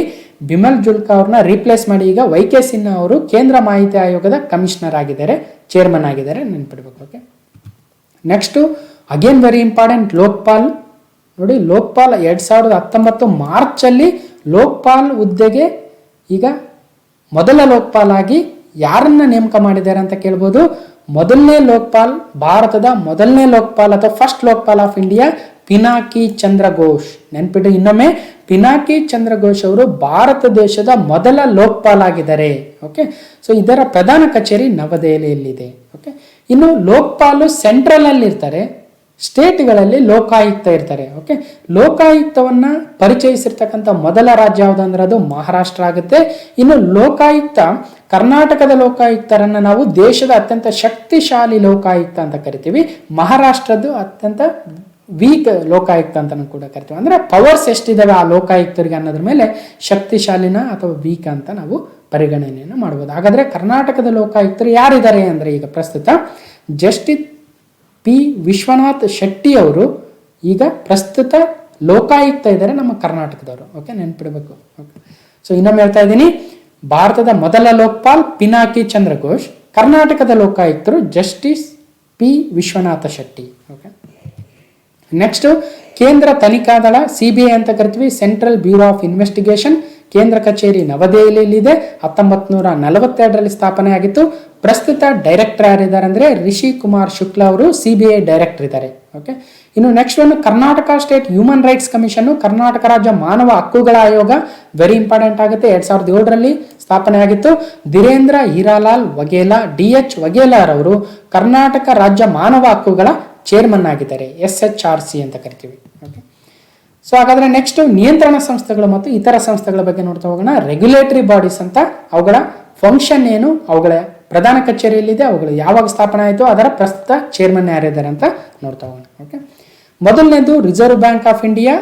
ಬಿಮಲ್ ಜುಲ್ಕಾ ಅವ್ರನ್ನ ರೀಪ್ಲೇಸ್ ಮಾಡಿ ಈಗ YK ಸಿನ್ಹಾ ಅವರು ಕೇಂದ್ರ ಮಾಹಿತಿ ಆಯೋಗದ ಕಮಿಷನರ್ ಆಗಿದ್ದಾರೆ, ಚೇರ್ಮನ್ ಆಗಿದ್ದಾರೆ, ನೆನ್ಪಿಡ್ಬೇಕು. Okay, next again very important, Lokpal. ನೋಡಿ, ಲೋಕ್ಪಾಲ್ 2019 ಮಾರ್ಚಲ್ಲಿ ಲೋಕ್ಪಾಲ್ ಹುದ್ದೆಗೆ ಈಗ ಮೊದಲ ಲೋಕ್ಪಾಲ್ ಆಗಿ ಯಾರನ್ನ ನೇಮಕ ಮಾಡಿದ್ದಾರೆ ಅಂತ ಕೇಳ್ಬೋದು. ಮೊದಲನೇ ಲೋಕ್ಪಾಲ್, ಭಾರತದ ಮೊದಲನೇ ಲೋಕ್ಪಾಲ್ ಅಥವಾ first Lokpal of India Pinaki Chandra Ghosh. ನೆನ್ಪಿಟ್ಟು ಇನ್ನೊಮ್ಮೆ, ಪಿನಾಕಿ ಚಂದ್ರ ಘೋಷ್ ಅವರು ಭಾರತ ದೇಶದ ಮೊದಲ ಲೋಕ್ಪಾಲ್ ಆಗಿದ್ದಾರೆ. ಓಕೆ, ಸೊ ಇದರ ಪ್ರಧಾನ ಕಚೇರಿ ನವದೆಹಲಿಯಲ್ಲಿದೆ. ಓಕೆ, ಇನ್ನು ಲೋಕ್ಪಾಲು ಸೆಂಟ್ರಲ್ ಅಲ್ಲಿ ಇರ್ತಾರೆ, ಸ್ಟೇಟ್ಗಳಲ್ಲಿ ಲೋಕಾಯುಕ್ತ ಇರ್ತಾರೆ. ಓಕೆ, ಲೋಕಾಯುಕ್ತವನ್ನ ಪರಿಚಯಿಸಿರ್ತಕ್ಕಂಥ ಮೊದಲ ರಾಜ್ಯ ಯಾವುದು ಅಂದ್ರೆ ಅದು ಮಹಾರಾಷ್ಟ್ರ ಆಗುತ್ತೆ. ಇನ್ನು ಲೋಕಾಯುಕ್ತ, ಕರ್ನಾಟಕದ ಲೋಕಾಯುಕ್ತರನ್ನ ನಾವು ದೇಶದ ಅತ್ಯಂತ ಶಕ್ತಿಶಾಲಿ ಲೋಕಾಯುಕ್ತ ಅಂತ ಕರಿತೀವಿ. ಮಹಾರಾಷ್ಟ್ರದ್ದು ಅತ್ಯಂತ ವೀಕ್ ಲೋಕಾಯುಕ್ತ ಅಂತ ಕೂಡ ಕರಿತೀವಿ. ಅಂದ್ರೆ ಪವರ್ಸ್ ಎಷ್ಟಿದಾವೆ ಆ ಲೋಕಾಯುಕ್ತರಿಗೆ ಅನ್ನೋದ್ರ ಮೇಲೆ ಶಕ್ತಿಶಾಲಿನ ಅಥವಾ ವೀಕ್ ಅಂತ ನಾವು ಪರಿಗಣನೆಯನ್ನು ಮಾಡಬಹುದು. ಹಾಗಾದ್ರೆ ಕರ್ನಾಟಕದ ಲೋಕಾಯುಕ್ತರು ಯಾರಿದ್ದಾರೆ ಅಂದ್ರೆ ಈಗ ಪ್ರಸ್ತುತ ಜಸ್ಟಿಸ್ P. ವಿಶ್ವನಾಥ್ ಶೆಟ್ಟಿ ಅವರು ಈಗ ಪ್ರಸ್ತುತ ಲೋಕಾಯುಕ್ತ ಇದ್ದಾರೆ ನಮ್ಮ ಕರ್ನಾಟಕದವರು. ಓಕೆ, ನೆನ್ಪಿಡಬೇಕು. ಓಕೆ, ಸೊ ಇನ್ನೊಮ್ಮೆ ಹೇಳ್ತಾ ಇದ್ದೀನಿ, ಭಾರತದ ಮೊದಲ ಲೋಕ್ಪಾಲ್ ಪಿನಾಕಿ ಚಂದ್ರ ಘೋಷ್, ಕರ್ನಾಟಕದ ಲೋಕಾಯುಕ್ತರು justice P. Vishwanatha Shetty. Okay, next ಕೇಂದ್ರ ತನಿಖಾ ದಳ, CBI ಅಂತ ಕರಿತೀವಿ, ಸೆಂಟ್ರಲ್ ಬ್ಯೂರೋ ಆಫ್ ಇನ್ವೆಸ್ಟಿಗೇಷನ್. ಕೇಂದ್ರ ಕಚೇರಿ ನವದೆಹಲಿಯಲ್ಲಿದೆ. 1942ರಲ್ಲಿ ಸ್ಥಾಪನೆ ಆಗಿತ್ತು. ಪ್ರಸ್ತುತ ಡೈರೆಕ್ಟರ್ ಯಾರಿದ್ದಾರೆ ಅಂದ್ರೆ ರಿಷಿ ಕುಮಾರ್ ಶುಕ್ಲಾ ಅವರು CBI ಡೈರೆಕ್ಟರ್ ಇದ್ದಾರೆ. ಓಕೆ, ಇನ್ನು ನೆಕ್ಸ್ಟ್ ಒಂದು Karnataka state human rights commission, Karnataka ರಾಜ್ಯ ಮಾನವ ಹಕ್ಕುಗಳ ಆಯೋಗ. ವೆರಿ ಇಂಪಾರ್ಟೆಂಟ್ ಆಗುತ್ತೆ, 2007ರಲ್ಲಿ ಸ್ಥಾಪನೆ ಆಗಿತ್ತು. ಧೀರೇಂದ್ರ ಹೀರಾಲಾಲ್ ವಘೇಲಾ, DH ವಘೇಲಾರ್ ಅವರು ಕರ್ನಾಟಕ ರಾಜ್ಯ ಮಾನವ ಹಕ್ಕುಗಳ ಚೇರ್ಮನ್ ಆಗಿದ್ದಾರೆ, SHRC ಅಂತ ಕರಿತೀವಿ. ಓಕೆ, ಸೊ ಹಾಗಾದ್ರೆ ನೆಕ್ಸ್ಟ್ ನಿಯಂತ್ರಣ ಸಂಸ್ಥೆಗಳು ಮತ್ತು ಇತರ ಸಂಸ್ಥೆಗಳ ಬಗ್ಗೆ ನೋಡ್ತಾ ಹೋಗೋಣ. ರೆಗ್ಯುಲೇಟರಿ ಬಾಡೀಸ್ ಅಂತ, ಅವುಗಳ ಫಂಕ್ಷನ್ ಏನು, ಅವುಗಳ ಪ್ರಧಾನ ಕಚೇರಿಯಲ್ಲಿದೆ, ಅವುಗಳು ಯಾವಾಗ ಸ್ಥಾಪನೆ ಆಯಿತು, ಅದರ ಪ್ರಸ್ತುತ ಚೇರ್ಮನ್ ಯಾರಿದ್ದಾರೆ ಅಂತ ನೋಡ್ತಾ ಹೋಗೋಣ. ಓಕೆ, ಮೊದಲನೇದು ರಿಸರ್ವ್ ಬ್ಯಾಂಕ್ ಆಫ್ ಇಂಡಿಯಾ.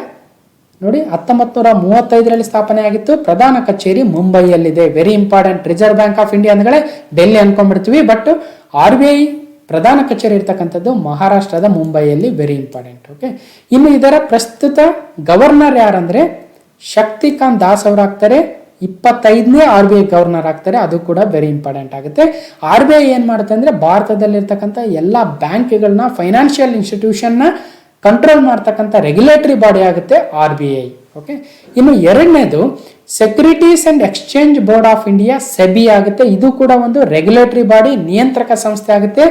ನೋಡಿ, 1935ರಲ್ಲಿ ಸ್ಥಾಪನೆ ಆಗಿತ್ತು. ಪ್ರಧಾನ ಕಚೇರಿ ಮುಂಬೈಯಲ್ಲಿದೆ. Very important, reserve bank of India ಅಂದ್ರೆ ಡೆಲ್ಲಿ ಅನ್ಕೊಂಡ್ಬಿಡ್ತೀವಿ, ಬಟ್ RBI ಪ್ರಧಾನ ಕಚೇರಿ ಇರ್ತಕ್ಕಂಥದ್ದು ಮಹಾರಾಷ್ಟ್ರದ ಮುಂಬೈಯಲ್ಲಿ. Very important. ಓಕೆ, ಇನ್ನು ಇದರ ಪ್ರಸ್ತುತ ಗವರ್ನರ್ ಯಾರಂದ್ರೆ ಶಕ್ತಿಕಾಂತ್ ದಾಸ್ ಅವರು ಆಗ್ತಾರೆ. 25ನೇ RBI ಗವರ್ನರ್ ಆಗ್ತಾರೆ. ಅದು ಕೂಡ ವೆರಿ ಇಂಪಾರ್ಟೆಂಟ್ ಆಗುತ್ತೆ. RBI ಏನ್ ಮಾಡುತ್ತೆ ಅಂದ್ರೆ ಭಾರತದಲ್ಲಿರ್ತಕ್ಕಂಥ ಎಲ್ಲ ಬ್ಯಾಂಕ್ಗಳನ್ನ, ಫೈನಾನ್ಷಿಯಲ್ ಇನ್ಸ್ಟಿಟ್ಯೂಷನ್ ನ ಕಂಟ್ರೋಲ್ ಮಾಡ್ತಕ್ಕಂಥ ರೆಗ್ಯುಲೇಟರಿ ಬಾಡಿ ಆಗುತ್ತೆ RBI. ಓಕೆ, ಇನ್ನು ಎರಡನೇದು securities and exchange board of India, SEBI ಆಗುತ್ತೆ. ಇದು ಕೂಡ ಒಂದು ರೆಗ್ಯುಲೇಟರಿ ಬಾಡಿ, ನಿಯಂತ್ರಕ ಸಂಸ್ಥೆ ಆಗುತ್ತೆ.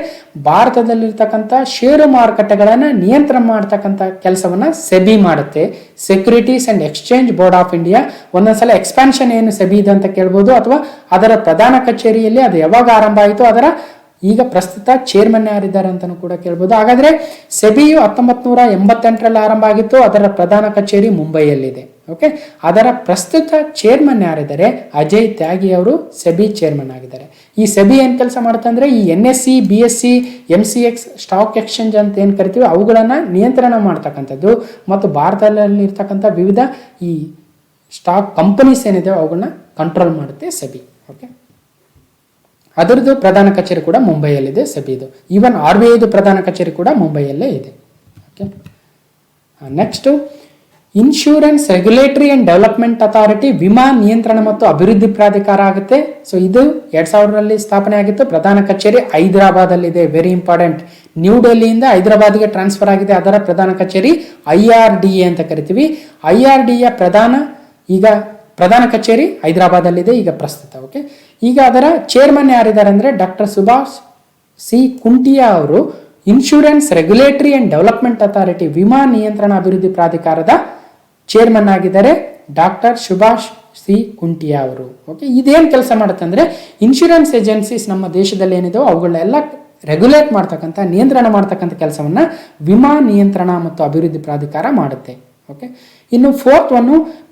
ಭಾರತದಲ್ಲಿರ್ತಕ್ಕಂಥ ಷೇರು ಮಾರುಕಟ್ಟೆಗಳನ್ನ ನಿಯಂತ್ರಣ ಮಾಡ್ತಕ್ಕಂಥ ಕೆಲಸವನ್ನ SEBI ಮಾಡುತ್ತೆ. Securities and exchange board of India. ಒಂದೊಂದ್ಸಲ ಎಕ್ಸ್ಪಾನ್ಷನ್ ಏನು SEBI ಇದೆ ಅಂತ ಕೇಳ್ಬೋದು, ಅಥವಾ ಅದರ ಪ್ರಧಾನ ಕಚೇರಿಯಲ್ಲಿ ಅದು ಯಾವಾಗ ಆರಂಭ ಆಯಿತು, ಅದರ ಈಗ ಪ್ರಸ್ತುತ ಚೇರ್ಮನ್ ಯಾರಿದ್ದಾರೆ ಅಂತಾನೂ ಕೂಡ ಕೇಳ್ಬೋದು. ಹಾಗಾದ್ರೆ SEBIಯು 1988ರಲ್ಲಿ ಆರಂಭ ಆಗಿತ್ತು. ಅದರ ಪ್ರಧಾನ ಕಚೇರಿ ಮುಂಬೈಯಲ್ಲಿದೆ. ಓಕೆ, ಅದರ ಪ್ರಸ್ತುತ ಚೇರ್ಮನ್ ಯಾರಿದ್ದಾರೆ, ಅಜಯ್ ತ್ಯಾಗಿ ಅವರು SEBI ಚೇರ್ಮನ್ ಆಗಿದ್ದಾರೆ. ಈ SEBI ಏನ್ ಕೆಲಸ ಮಾಡುತ್ತೆ ಅಂದ್ರೆ ಈ NSE, BSE, MCX stock exchange ಅಂತ ಏನ್ ಕರಿತೀವಿ ಅವುಗಳನ್ನ ನಿಯಂತ್ರಣ ಮಾಡ್ತಕ್ಕಂಥದ್ದು, ಮತ್ತು ಭಾರತದಲ್ಲಿ ಇರ್ತಕ್ಕಂಥ ವಿವಿಧ ಈ ಸ್ಟಾಕ್ ಕಂಪನೀಸ್ ಏನಿದೆ ಅವುಗಳನ್ನ ಕಂಟ್ರೋಲ್ ಮಾಡುತ್ತೆ SEBI. ಓಕೆ, ಅದರದ್ದು ಪ್ರಧಾನ ಕಚೇರಿ ಕೂಡ ಮುಂಬೈಯಲ್ಲಿದೆ SEBIದು. ಈವನ್ RBIದು ಪ್ರಧಾನ ಕಚೇರಿ ಕೂಡ ಮುಂಬೈಯಲ್ಲೇ ಇದೆ. Okay, next insurance regulatory and development authority, ವಿಮಾ ನಿಯಂತ್ರಣ ಮತ್ತು ಅಭಿವೃದ್ಧಿ ಪ್ರಾಧಿಕಾರ ಆಗುತ್ತೆ. ಸೊ ಇದು 2000ರಲ್ಲಿ ಸ್ಥಾಪನೆ ಆಗಿತ್ತು. ಪ್ರಧಾನ ಕಚೇರಿ ಹೈದರಾಬಾದ್ ಅಲ್ಲಿ ಇದೆ. ವೆರಿ ಇಂಪಾರ್ಟೆಂಟ್, ನ್ಯೂ ಡೆಲ್ಲಿಯಿಂದ ಹೈದರಾಬಾದ್ಗೆ ಟ್ರಾನ್ಸ್ಫರ್ ಆಗಿದೆ. ಅದರ ಪ್ರಧಾನ ಕಚೇರಿ IRDA ಅಂತ ಕರಿತೀವಿ. IRDA ಪ್ರಧಾನ ಕಚೇರಿ ಹೈದರಾಬಾದ್ ಅಲ್ಲಿದೆ ಈಗ ಪ್ರಸ್ತುತ. ಓಕೆ, ಈಗ ಅದರ ಚೇರ್ಮನ್ ಯಾರಿದ್ದಾರೆ ಅಂದ್ರೆ ಡಾಕ್ಟರ್ ಸುಭಾಷ್ C. ಕುಂಟಿಯಾ ಅವರು insurance regulatory and development authority, ವಿಮಾ ನಿಯಂತ್ರಣ ಅಭಿವೃದ್ಧಿ ಪ್ರಾಧಿಕಾರದ ಚೇರ್ಮನ್ ಆಗಿದ್ದಾರೆ ಡಾಕ್ಟರ್ ಸುಭಾಷ್ C. ಕುಂಟಿಯಾ ಅವರು. ಓಕೆ, ಇದೇನ್ ಕೆಲಸ ಮಾಡುತ್ತೆ ಅಂದ್ರೆ ಇನ್ಶೂರೆನ್ಸ್ ಏಜೆನ್ಸೀಸ್ ನಮ್ಮ ದೇಶದಲ್ಲಿ ಏನಿದೆ ಅವುಗಳನ್ನೆಲ್ಲ ರೆಗ್ಯುಲೇಟ್ ಮಾಡ್ತಕ್ಕಂಥ, ನಿಯಂತ್ರಣ ಮಾಡ್ತಕ್ಕಂಥ ಕೆಲಸವನ್ನ ವಿಮಾ ನಿಯಂತ್ರಣ ಮತ್ತು ಅಭಿವೃದ್ಧಿ ಪ್ರಾಧಿಕಾರ ಮಾಡುತ್ತೆ. ಓಕೆ, ಇನ್ನು fourth one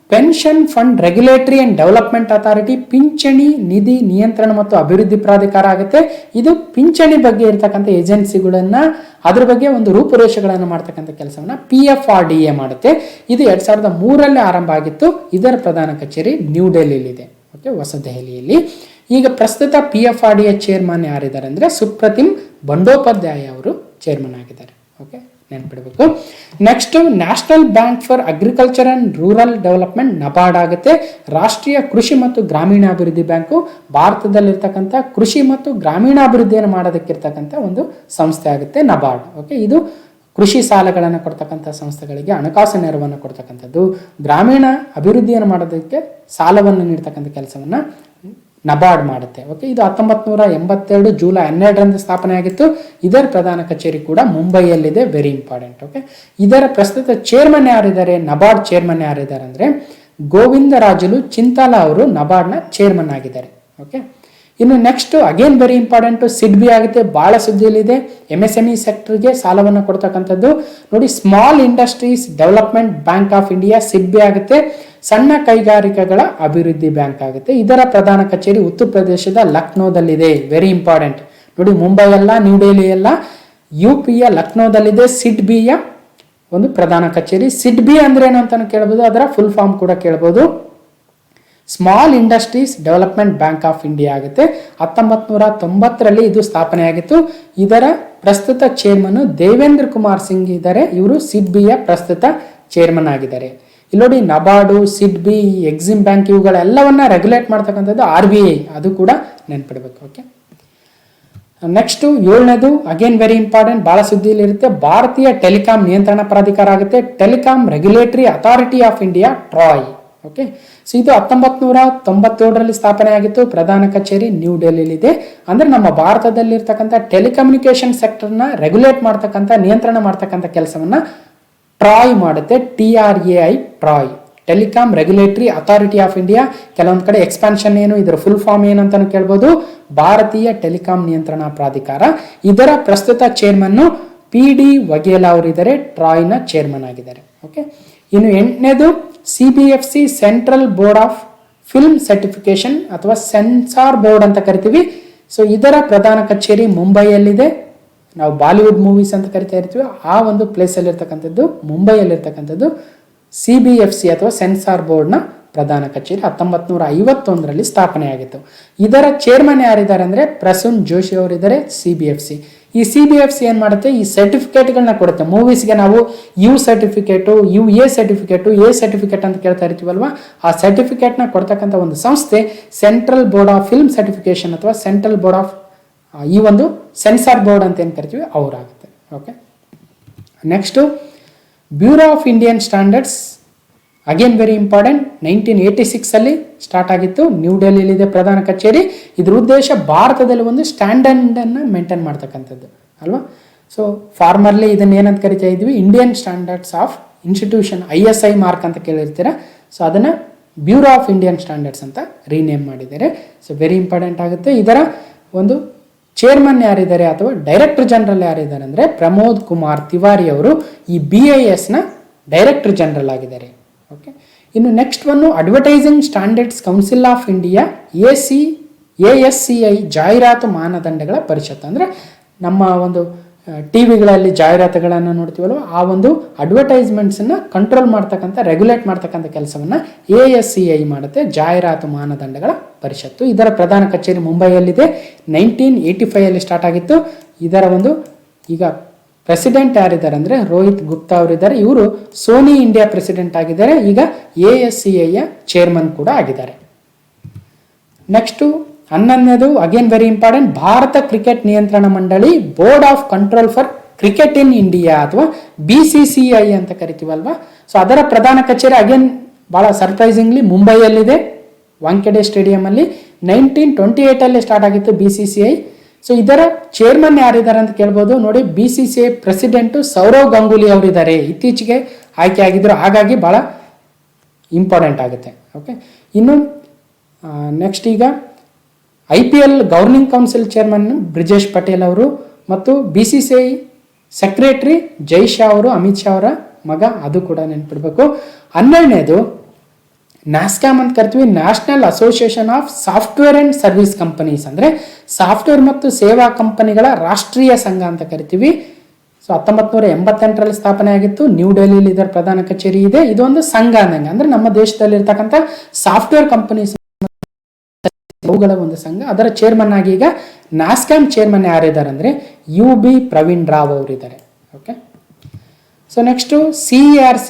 pension fund regulatory and development authority, ಪಿಂಚಣಿ ನಿಧಿ ನಿಯಂತ್ರಣ ಮತ್ತು ಅಭಿವೃದ್ಧಿ ಪ್ರಾಧಿಕಾರ ಆಗುತ್ತೆ. ಇದು ಪಿಂಚಣಿ ಬಗ್ಗೆ ಇರತಕ್ಕಂಥ ಏಜೆನ್ಸಿಗಳನ್ನ ಅದ್ರ ಬಗ್ಗೆ ಒಂದು ರೂಪುರೇಷೆಗಳನ್ನು ಮಾಡ್ತಕ್ಕಂಥ ಕೆಲಸವನ್ನ PFRDA ಮಾಡುತ್ತೆ. ಇದು 2003 ಆರಂಭ ಆಗಿತ್ತು. ಇದರ ಪ್ರಧಾನ ಕಚೇರಿ ನ್ಯೂ ಡೆಲ್ಲಿಲಿದೆ, ಓಕೆ, ಹೊಸ ದೆಹಲಿಯಲ್ಲಿ. ಈಗ ಪ್ರಸ್ತುತ PFRDA ಚೇರ್ಮನ್ ಯಾರಿದ್ದಾರೆ ಅಂದ್ರೆ ಸುಪ್ರತಿಮ್ ಬಂಡೋಪಾಧ್ಯಾಯ ಅವರು ಚೇರ್ಮನ್ ಆಗಿದ್ದಾರೆ, ಓಕೆ, ನೆನ್ಪಿಡ್ಬೇಕು. Next national bank for agriculture and rural development, NABARD ಆಗುತ್ತೆ. ರಾಷ್ಟ್ರೀಯ ಕೃಷಿ ಮತ್ತು ಗ್ರಾಮೀಣಾಭಿವೃದ್ಧಿ ಬ್ಯಾಂಕು ಭಾರತದಲ್ಲಿರ್ತಕ್ಕಂಥ ಕೃಷಿ ಮತ್ತು ಗ್ರಾಮೀಣಾಭಿವೃದ್ಧಿಯನ್ನು ಮಾಡೋದಕ್ಕಿರ್ತಕ್ಕಂಥ ಒಂದು ಸಂಸ್ಥೆ ಆಗುತ್ತೆ ನಬಾರ್ಡ್, ಓಕೆ. ಇದು ಕೃಷಿ ಸಾಲಗಳನ್ನು ಕೊಡ್ತಕ್ಕಂಥ ಸಂಸ್ಥೆಗಳಿಗೆ ಹಣಕಾಸು ನೆರವನ್ನು ಕೊಡ್ತಕ್ಕಂಥದ್ದು, ಗ್ರಾಮೀಣ ಅಭಿವೃದ್ಧಿಯನ್ನು ಮಾಡೋದಕ್ಕೆ ಸಾಲವನ್ನು ನೀಡ್ತಕ್ಕಂಥ ಕೆಲಸವನ್ನ ನಬಾರ್ಡ್ ಮಾಡುತ್ತೆ, ಓಕೆ. ಇದು 1982 ಜುಲೈ 12 ಸ್ಥಾಪನೆ ಆಗಿತ್ತು. ಇದರ ಪ್ರಧಾನ ಕಚೇರಿ ಕೂಡ ಮುಂಬೈಯಲ್ಲಿದೆ, ವೆರಿ ಇಂಪಾರ್ಟೆಂಟ್, ಓಕೆ. ಇದರ ಪ್ರಸ್ತುತ ಚೇರ್ಮನ್ ಯಾರಿದ್ದಾರೆ, ನಬಾರ್ಡ್ ಚೇರ್ಮನ್ ಯಾರಿದ್ದಾರೆ ಅಂದ್ರೆ ಗೋವಿಂದರಾಜುಲು ಚಿಂತಾಲಾ ಅವರು ನಬಾರ್ಡ್ನ ಚೇರ್ಮನ್ ಆಗಿದ್ದಾರೆ, ಓಕೆ. ಇನ್ನು next again very important SIDBI ಆಗುತ್ತೆ, ಬಹಳ ಸುದ್ದಿಯಲ್ಲಿದೆ. MSME ಸೆಕ್ಟರ್ಗೆ ಸಾಲವನ್ನು ಕೊಡ್ತಕ್ಕಂಥದ್ದು ನೋಡಿ. Small industries development bank of India SIDBI ಆಗುತ್ತೆ. ಸಣ್ಣ ಕೈಗಾರಿಕೆಗಳ ಅಭಿವೃದ್ಧಿ ಬ್ಯಾಂಕ್ ಆಗುತ್ತೆ. ಇದರ ಪ್ರಧಾನ ಕಚೇರಿ ಉತ್ತರ ಪ್ರದೇಶದ ಲಕ್ನೋದಲ್ಲಿದೆ, ವೆರಿ ಇಂಪಾರ್ಟೆಂಟ್ ನೋಡಿ. ಮುಂಬೈ ಎಲ್ಲ, ನ್ಯೂ ಡೆಲ್ಲಿ ಎಲ್ಲ, UPಯ ಲಕ್ನೋದಲ್ಲಿದೆ ಸಿಡ್ಬಿಯ ಒಂದು ಪ್ರಧಾನ ಕಚೇರಿ. ಸಿಡ್ಬಿ ಅಂದ್ರೆ ಏನು ಅಂತಾನು ಕೇಳಬಹುದು, ಅದರ ಫುಲ್ ಫಾರ್ಮ್ ಕೂಡ ಕೇಳಬಹುದು. Small industries development bank of India ಆಗುತ್ತೆ. 1990 ಇದು ಸ್ಥಾಪನೆ ಆಗಿತ್ತು. ಇದರ ಪ್ರಸ್ತುತ ಚೇರ್ಮನ್ ದೇವೇಂದ್ರ ಕುಮಾರ್ ಸಿಂಗ್ ಇದ್ದಾರೆ. ಇವರು ಸಿಡ್ಬಿಯ ಪ್ರಸ್ತುತ ಚೇರ್ಮನ್ ಆಗಿದ್ದಾರೆ. ಇಲ್ಲಿ ನೋಡಿ, ನಬಾರ್ಡು, ಸಿಡ್ಬಿ, ಎಕ್ಸಿಮ್ ಬ್ಯಾಂಕ್ ಇವುಗಳೆಲ್ಲವನ್ನ ರೆಗ್ಯುಲೇಟ್ ಮಾಡ್ತಕ್ಕಂಥದ್ದು RBI, ಅದು ಕೂಡ ನೆನ್ಪಿಡ್ಬೇಕು, ಓಕೆ. ನೆಕ್ಸ್ಟ್ 7ನೇದು ಅಗೇನ್ ವೆರಿ ಇಂಪಾರ್ಟೆಂಟ್, ಬಹಳ ಸುದ್ದಿಯಲ್ಲಿರುತ್ತೆ. ಭಾರತೀಯ ಟೆಲಿಕಾಂ ನಿಯಂತ್ರಣ ಪ್ರಾಧಿಕಾರ ಆಗುತ್ತೆ. Telecom regulatory authority of India, TRAI, okay. So ಇದು 1997 ಸ್ಥಾಪನೆ ಆಗಿತ್ತು. ಪ್ರಧಾನ ಕಚೇರಿ ನ್ಯೂ ಡೆಲ್ಲಿಲಿದೆ. ಅಂದ್ರೆ ನಮ್ಮ ಭಾರತದಲ್ಲಿರ್ತಕ್ಕಂಥ ಟೆಲಿಕಮ್ಯುನಿಕೇಶನ್ ಸೆಕ್ಟರ್ನ ರೆಗ್ಯುಲೇಟ್ ಮಾಡ್ತಕ್ಕಂಥ, ನಿಯಂತ್ರಣ ಮಾಡ್ತಕ್ಕಂಥ ಕೆಲಸವನ್ನ ಟ್ರಾಯ್ ಮಾಡುತ್ತೆ. TRAI, TRAI, telecom regulatory authority of India. ಕೆಲವೊಂದು ಕಡೆ ಎಕ್ಸ್ಪಾನ್ಷನ್ ಏನು, ಇದರ ಫುಲ್ ಫಾರ್ಮ್ ಏನು ಅಂತಾನು ಕೇಳ್ಬೋದು, ಭಾರತೀಯ ಟೆಲಿಕಾಂ ನಿಯಂತ್ರಣ ಪ್ರಾಧಿಕಾರ. ಇದರ ಪ್ರಸ್ತುತ ಚೇರ್ಮನ್ PD ವಘೇಲಾ ಅವರಿದ್ದಾರೆ, ಟ್ರಾಯ್ನ ಚೇರ್ಮನ್ ಆಗಿದ್ದಾರೆ, ಓಕೆ. ಇನ್ನು 8ನೇದು CBFC, central board of film certification ಅಥವಾ ಸೆನ್ಸಾರ್ ಬೋರ್ಡ್ ಅಂತ ಕರಿತೀವಿ. ಸೊ ಇದರ ಪ್ರಧಾನ ಕಚೇರಿ ಮುಂಬೈಯಲ್ಲಿದೆ. ನಾವು ಬಾಲಿವುಡ್ ಮೂವೀಸ್ ಅಂತ ಕರಿತಾ ಇರ್ತೀವಿ, ಆ ಒಂದು ಪ್ಲೇಸ್ ಅಲ್ಲಿ ಇರ್ತಕ್ಕಂಥದ್ದು ಮುಂಬೈಯಲ್ಲಿರ್ತಕ್ಕಂಥದ್ದು CBFC ಅಥವಾ ಸೆನ್ಸಾರ್ ಬೋರ್ಡ್ನ ಪ್ರಧಾನ ಕಚೇರಿ. 1951 ಸ್ಥಾಪನೆ ಆಗಿತ್ತು. ಇದರ ಚೇರ್ಮನ್ ಯಾರಿದ್ದಾರೆ ಅಂದ್ರೆ ಪ್ರಸೂನ್ ಜೋಶಿ ಅವರಿದ್ದಾರೆ, CBFC. ಈ CBFC ಏನ್ ಮಾಡುತ್ತೆ, ಈ ಸರ್ಟಿಫಿಕೇಟ್ಗಳನ್ನ ಕೊಡುತ್ತೆ. ಮೂವೀಸ್ಗೆ ನಾವು U certificate, UA certificate, A certificate ಅಂತ ಕೇಳ್ತಾ ಇರ್ತೀವಲ್ವಾ, ಆ ಸರ್ಟಿಫಿಕೇಟ್ನ ಕೊಡ್ತಕ್ಕಂಥ ಒಂದು ಸಂಸ್ಥೆ central board of film certification ಅಥವಾ ಸೆಂಟ್ರಲ್ ಬೋರ್ಡ್ ಆಫ್ ಈ ಒಂದು ಸೆನ್ಸಾರ್ ಬೋರ್ಡ್ ಅಂತ ಏನು ಕರಿತೀವಿ ಅವರಾಗುತ್ತೆ, okay. Next bureau of Indian standards, again very important, 1986 start ಆಗಿತ್ತು. ನ್ಯೂ ಡೆಲ್ಲಿಲಿದೆ ಪ್ರಧಾನ ಕಚೇರಿ. ಇದ್ರ ಉದ್ದೇಶ ಭಾರತದಲ್ಲಿ ಒಂದು ಸ್ಟ್ಯಾಂಡರ್ಡ್ ಅನ್ನ ಮೇಂಟೈನ್ ಮಾಡ್ತಕ್ಕಂಥದ್ದು ಅಲ್ವಾ. ಸೊ ಫಾರ್ಮರ್ಲಿ ಇದನ್ನ ಏನಂತ ಕರಿತಾ ಇದ್ವಿ, Indian standards of institution, ISI mark ಅಂತ ಕೇಳಿರ್ತೀರ. ಸೊ ಅದನ್ನ ಬ್ಯೂರೋ ಆಫ್ ಇಂಡಿಯನ್ ಸ್ಟ್ಯಾಂಡರ್ಡ್ಸ್ ಅಂತ ರೀನೇಮ್ ಮಾಡಿದ್ದಾರೆ. ಸೊ ವೆರಿ ಇಂಪಾರ್ಟೆಂಟ್ ಆಗುತ್ತೆ. ಇದರ ಒಂದು ಚೇರ್ಮನ್ ಯಾರಿದ್ದಾರೆ ಅಥವಾ ಡೈರೆಕ್ಟರ್ ಜನರಲ್ ಯಾರಿದ್ದಾರೆ ಅಂದ್ರೆ ಪ್ರಮೋದ್ ಕುಮಾರ್ ತಿವಾರಿ ಅವರು ಈ BISನ ಡೈರೆಕ್ಟರ್ ಜನರಲ್ ಆಗಿದ್ದಾರೆ, ಓಕೆ. ಇನ್ನು ನೆಕ್ಸ್ಟ್ ಒಂದು advertising standards council of India, ASCI ಜಾಹೀರಾತು ಮಾನದಂಡಗಳ ಪರಿಷತ್. ಅಂದ್ರೆ ನಮ್ಮ ಒಂದು ಟಿವಿಗಳಲ್ಲಿ ಜಾಹೀರಾತುಗಳನ್ನು ನೋಡ್ತೀವಲ್ವ, ಆ ಒಂದು ಅಡ್ವರ್ಟೈಸ್ಮೆಂಟ್ಸನ್ನ ಕಂಟ್ರೋಲ್ ಮಾಡ್ತಕ್ಕಂಥ, ರೆಗ್ಯುಲೇಟ್ ಮಾಡ್ತಕ್ಕಂಥ ಕೆಲಸವನ್ನ ASCI ಮಾಡುತ್ತೆ, ಜಾಹೀರಾತು ಮಾನದಂಡಗಳ ಪರಿಷತ್ತು. ಇದರ ಪ್ರಧಾನ ಕಚೇರಿ ಮುಂಬೈಯಲ್ಲಿದೆ. 1985 ಸ್ಟಾರ್ಟ್ ಆಗಿತ್ತು. ಇದರ ಒಂದು ಈಗ ಪ್ರೆಸಿಡೆಂಟ್ ಯಾರಿದ್ದಾರೆ ಅಂದ್ರೆ ರೋಹಿತ್ ಗುಪ್ತಾ ಅವರಿದ್ದಾರೆ. ಇವರು ಸೋನಿ ಇಂಡಿಯಾ ಪ್ರೆಸಿಡೆಂಟ್ ಆಗಿದ್ದಾರೆ. ಈಗ ASCIಯ ಚೇರ್ಮನ್ ಕೂಡ ಆಗಿದ್ದಾರೆ. ನೆಕ್ಸ್ಟ್ 11ನೇದು again very important, Bharata cricket ನಿಯಂತ್ರಣ ಮಂಡಳಿ, board of control for cricket in India ಅಥವಾ BCCI ಅಂತ ಕರಿತೀವಲ್ವಾ. ಸೊ ಅದರ ಪ್ರಧಾನ ಕಚೇರಿ ಅಗೇನ್ ಬಹಳ ಸರ್ಪ್ರೈಸಿಂಗ್ಲಿ ಮುಂಬೈಯಲ್ಲಿದೆ, ವಾಂಖೆಡೆ ಸ್ಟೇಡಿಯಂ ಅಲ್ಲಿ. 1928 ಸ್ಟಾರ್ಟ್ ಆಗಿತ್ತು BCCI. ಸೊ ಇದರ ಚೇರ್ಮನ್ ಯಾರಿದ್ದಾರೆ ಅಂತ ಕೇಳ್ಬೋದು. ನೋಡಿ, BCCI ಪ್ರೆಸಿಡೆಂಟ್ ಸೌರವ್ ಗಂಗೂಲಿ ಅವರಿದ್ದಾರೆ, ಇತ್ತೀಚೆಗೆ ಆಯ್ಕೆ ಆಗಿದ್ರು, ಹಾಗಾಗಿ ಬಹಳ ಇಂಪಾರ್ಟೆಂಟ್ ಆಗುತ್ತೆ, ಓಕೆ. ಇನ್ನು ನೆಕ್ಸ್ಟ್ ಈಗ IPL governing council chairman Brijesh Patel ಅವರು ಮತ್ತು BCCI ಸೆಕ್ರೆಟರಿ ಜೈ ಶಾ ಅವರು, ಅಮಿತ್ ಶಾ ಅವರ ಮಗ, ಅದು ಕೂಡ ನೆನ್ಪಿಡ್ಬೇಕು. 12ನೇದು ನ್ಯಾಸ್ಕ್ಯಾಮ್ ಅಂತ ಕರಿತೀವಿ, national association of software and service companies, ಅಂದರೆ ಸಾಫ್ಟ್ವೇರ್ ಮತ್ತು ಸೇವಾ ಕಂಪನಿಗಳ ರಾಷ್ಟ್ರೀಯ ಸಂಘ ಅಂತ ಕರಿತೀವಿ. ಸೊ 1988ರಲ್ಲಿ ಸ್ಥಾಪನೆ ಆಗಿತ್ತು. ನ್ಯೂ ಡೆಲ್ಲಿಲಿ ಇದರ ಪ್ರಧಾನ ಕಚೇರಿ ಇದೆ. ಇದೊಂದು ಸಂಘ ಅಂದಂಗೆ, ಅಂದ್ರೆ ನಮ್ಮ ದೇಶದಲ್ಲಿ ಇರ್ತಕ್ಕಂಥ ಸಾಫ್ಟ್ವೇರ್ ಕಂಪನೀಸ್ ಅವುಗಳ ಒಂದು ಸಂಘ. ಅದರ ಚೇರ್ಮನ್ ಆಗಿ ಈಗ ನ್ಯಾಸ್ಕ್ಯಾಮ್ ಚೇರ್ಮನ್ ಯಾರಿದ್ದಾರೆ ಅಂದರೆ UB ಪ್ರವೀಣ್ ರಾವ್ ಅವರಿದ್ದಾರೆ. Okay, so next CERC,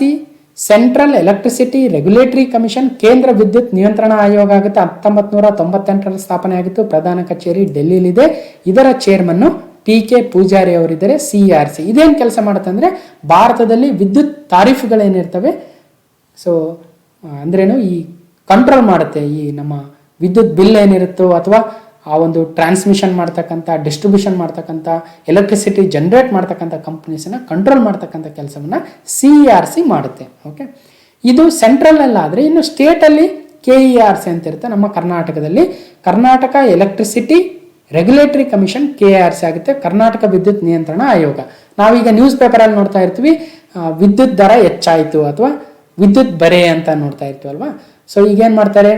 central electricity regulatory commission, ಕೇಂದ್ರ ವಿದ್ಯುತ್ ನಿಯಂತ್ರಣ ಆಯೋಗ ಆಗುತ್ತೆ. 1998ರಲ್ಲಿ ಸ್ಥಾಪನೆ ಆಗಿತ್ತು. ಪ್ರಧಾನ ಕಚೇರಿ ಡೆಲ್ಲಿಲಿದೆ. ಇದರ ಚೇರ್ಮನ್ನು PK ಪೂಜಾರಿ ಅವರಿದ್ದಾರೆ. CERC ಇದೇನು ಕೆಲಸ ಮಾಡುತ್ತೆ ಅಂದರೆ ಭಾರತದಲ್ಲಿ ವಿದ್ಯುತ್ ತಾರೀಫುಗಳೇನಿರ್ತವೆ, ಸೊ ಅಂದ್ರೇನು, ಈ ಕಂಟ್ರೋಲ್ ಮಾಡುತ್ತೆ. ಈ ನಮ್ಮ ವಿದ್ಯುತ್ ಬಿಲ್ ಏನಿರುತ್ತೋ ಅಥವಾ ಆ ಒಂದು ಟ್ರಾನ್ಸ್ಮಿಷನ್ ಮಾಡ್ತಕ್ಕಂಥ, ಡಿಸ್ಟ್ರಿಬ್ಯೂಷನ್ ಮಾಡ್ತಕ್ಕಂಥ, ಎಲೆಕ್ಟ್ರಿಸಿಟಿ ಜನರೇಟ್ ಮಾಡ್ತಕ್ಕಂಥ ಕಂಪ್ನೀಸನ್ನ ಕಂಟ್ರೋಲ್ ಮಾಡ್ತಕ್ಕಂಥ ಕೆಲಸವನ್ನು CERC ಮಾಡುತ್ತೆ. ಓಕೆ, ಇದು ಸೆಂಟ್ರಲಲ್ಲಾದರೆ, ಇನ್ನು ಸ್ಟೇಟಲ್ಲಿ KERC ಅಂತ ಇರುತ್ತೆ. ನಮ್ಮ ಕರ್ನಾಟಕದಲ್ಲಿ Karnataka electricity regulatory commission KERC ಆಗುತ್ತೆ. ಕರ್ನಾಟಕ ವಿದ್ಯುತ್ ನಿಯಂತ್ರಣ ಆಯೋಗ. ನಾವೀಗ ನ್ಯೂಸ್ ಪೇಪರಲ್ಲಿ ನೋಡ್ತಾ ಇರ್ತೀವಿ, ವಿದ್ಯುತ್ ದರ ಹೆಚ್ಚಾಯಿತು ಅಥವಾ ವಿದ್ಯುತ್ ಬರೆ ಅಂತ ನೋಡ್ತಾ ಇರ್ತೀವಲ್ವಾ. ಸೊ ಈಗೇನು ಮಾಡ್ತಾರೆ,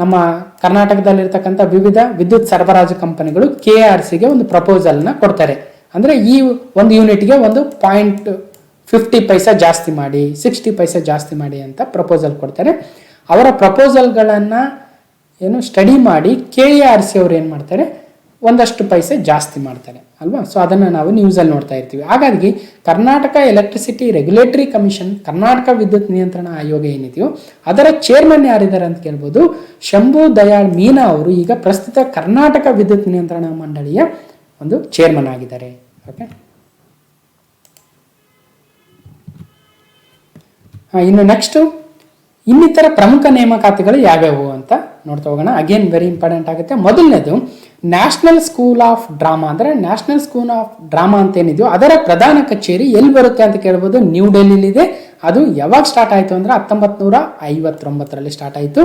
ನಮ್ಮ ಕರ್ನಾಟಕದಲ್ಲಿರ್ತಕ್ಕಂಥ ವಿವಿಧ ವಿದ್ಯುತ್ ಸರಬರಾಜು ಕಂಪನಿಗಳು KERCಗೆ ಒಂದು ಪ್ರಪೋಸಲ್ನ ಕೊಡ್ತಾರೆ. ಅಂದರೆ ಈ ಒಂದು ಯೂನಿಟ್ಗೆ ಒಂದು 0.50 ಪೈಸಾ ಜಾಸ್ತಿ ಮಾಡಿ, 60 ಪೈಸಾ ಜಾಸ್ತಿ ಮಾಡಿ ಅಂತ ಪ್ರಪೋಸಲ್ ಕೊಡ್ತಾರೆ. ಅವರ ಪ್ರಪೋಸಲ್ಗಳನ್ನು ಏನು ಸ್ಟಡಿ ಮಾಡಿ KERC ಅವರು ಏನು ಮಾಡ್ತಾರೆ, ಒಂದಷ್ಟು ಪೈಸೆ ಜಾಸ್ತಿ ಮಾಡ್ತಾರೆ ಅಲ್ವಾ. ಸೊ ಅದನ್ನು ನಾವು ನ್ಯೂಸಲ್ಲಿ ನೋಡ್ತಾ ಇರ್ತೀವಿ. ಹಾಗಾಗಿ Karnataka electricity regulatory commission, Karnataka ವಿದ್ಯುತ್ ನಿಯಂತ್ರಣ ಆಯೋಗ ಏನಿದೆಯೋ ಅದರ ಚೇರ್ಮನ್ ಯಾರಿದ್ದಾರೆ ಅಂತ ಕೇಳ್ಬೋದು. ಶಂಭು ದಯಾಳ್ ಮೀನಾ ಅವರು ಈಗ ಪ್ರಸ್ತುತ ಕರ್ನಾಟಕ ವಿದ್ಯುತ್ ನಿಯಂತ್ರಣ ಮಂಡಳಿಯ ಒಂದು ಚೇರ್ಮನ್ ಆಗಿದ್ದಾರೆ. ಓಕೆ, ಇನ್ನು ನೆಕ್ಸ್ಟು ಇನ್ನಿತರ ಪ್ರಮುಖ ನೇಮಕಾತಿಗಳು ಯಾವ್ಯಾವು ಅಂತ ನೋಡ್ತಾ ಹೋಗೋಣ. ಅಗೇನ್ ವೆರಿ ಇಂಪಾರ್ಟೆಂಟ್ ಆಗುತ್ತೆ. ಮೊದಲನೇದು ನ್ಯಾಷನಲ್ ಸ್ಕೂಲ್ ಆಫ್ ಡ್ರಾಮಾ, ಅಂದರೆ ನ್ಯಾಷನಲ್ ಸ್ಕೂಲ್ ಆಫ್ ಡ್ರಾಮಾ ಅಂತ ಏನಿದೆಯೋ ಅದರ ಪ್ರಧಾನ ಕಚೇರಿ ಎಲ್ಲಿ ಬರುತ್ತೆ ಅಂತ ಕೇಳ್ಬೋದು. ನ್ಯೂ ಡೆಲ್ಲಿಲಿದೆ. ಅದು ಯಾವಾಗ ಸ್ಟಾರ್ಟ್ ಆಯಿತು ಅಂದರೆ 1959ರಲ್ಲಿ ಸ್ಟಾರ್ಟ್ ಆಯಿತು.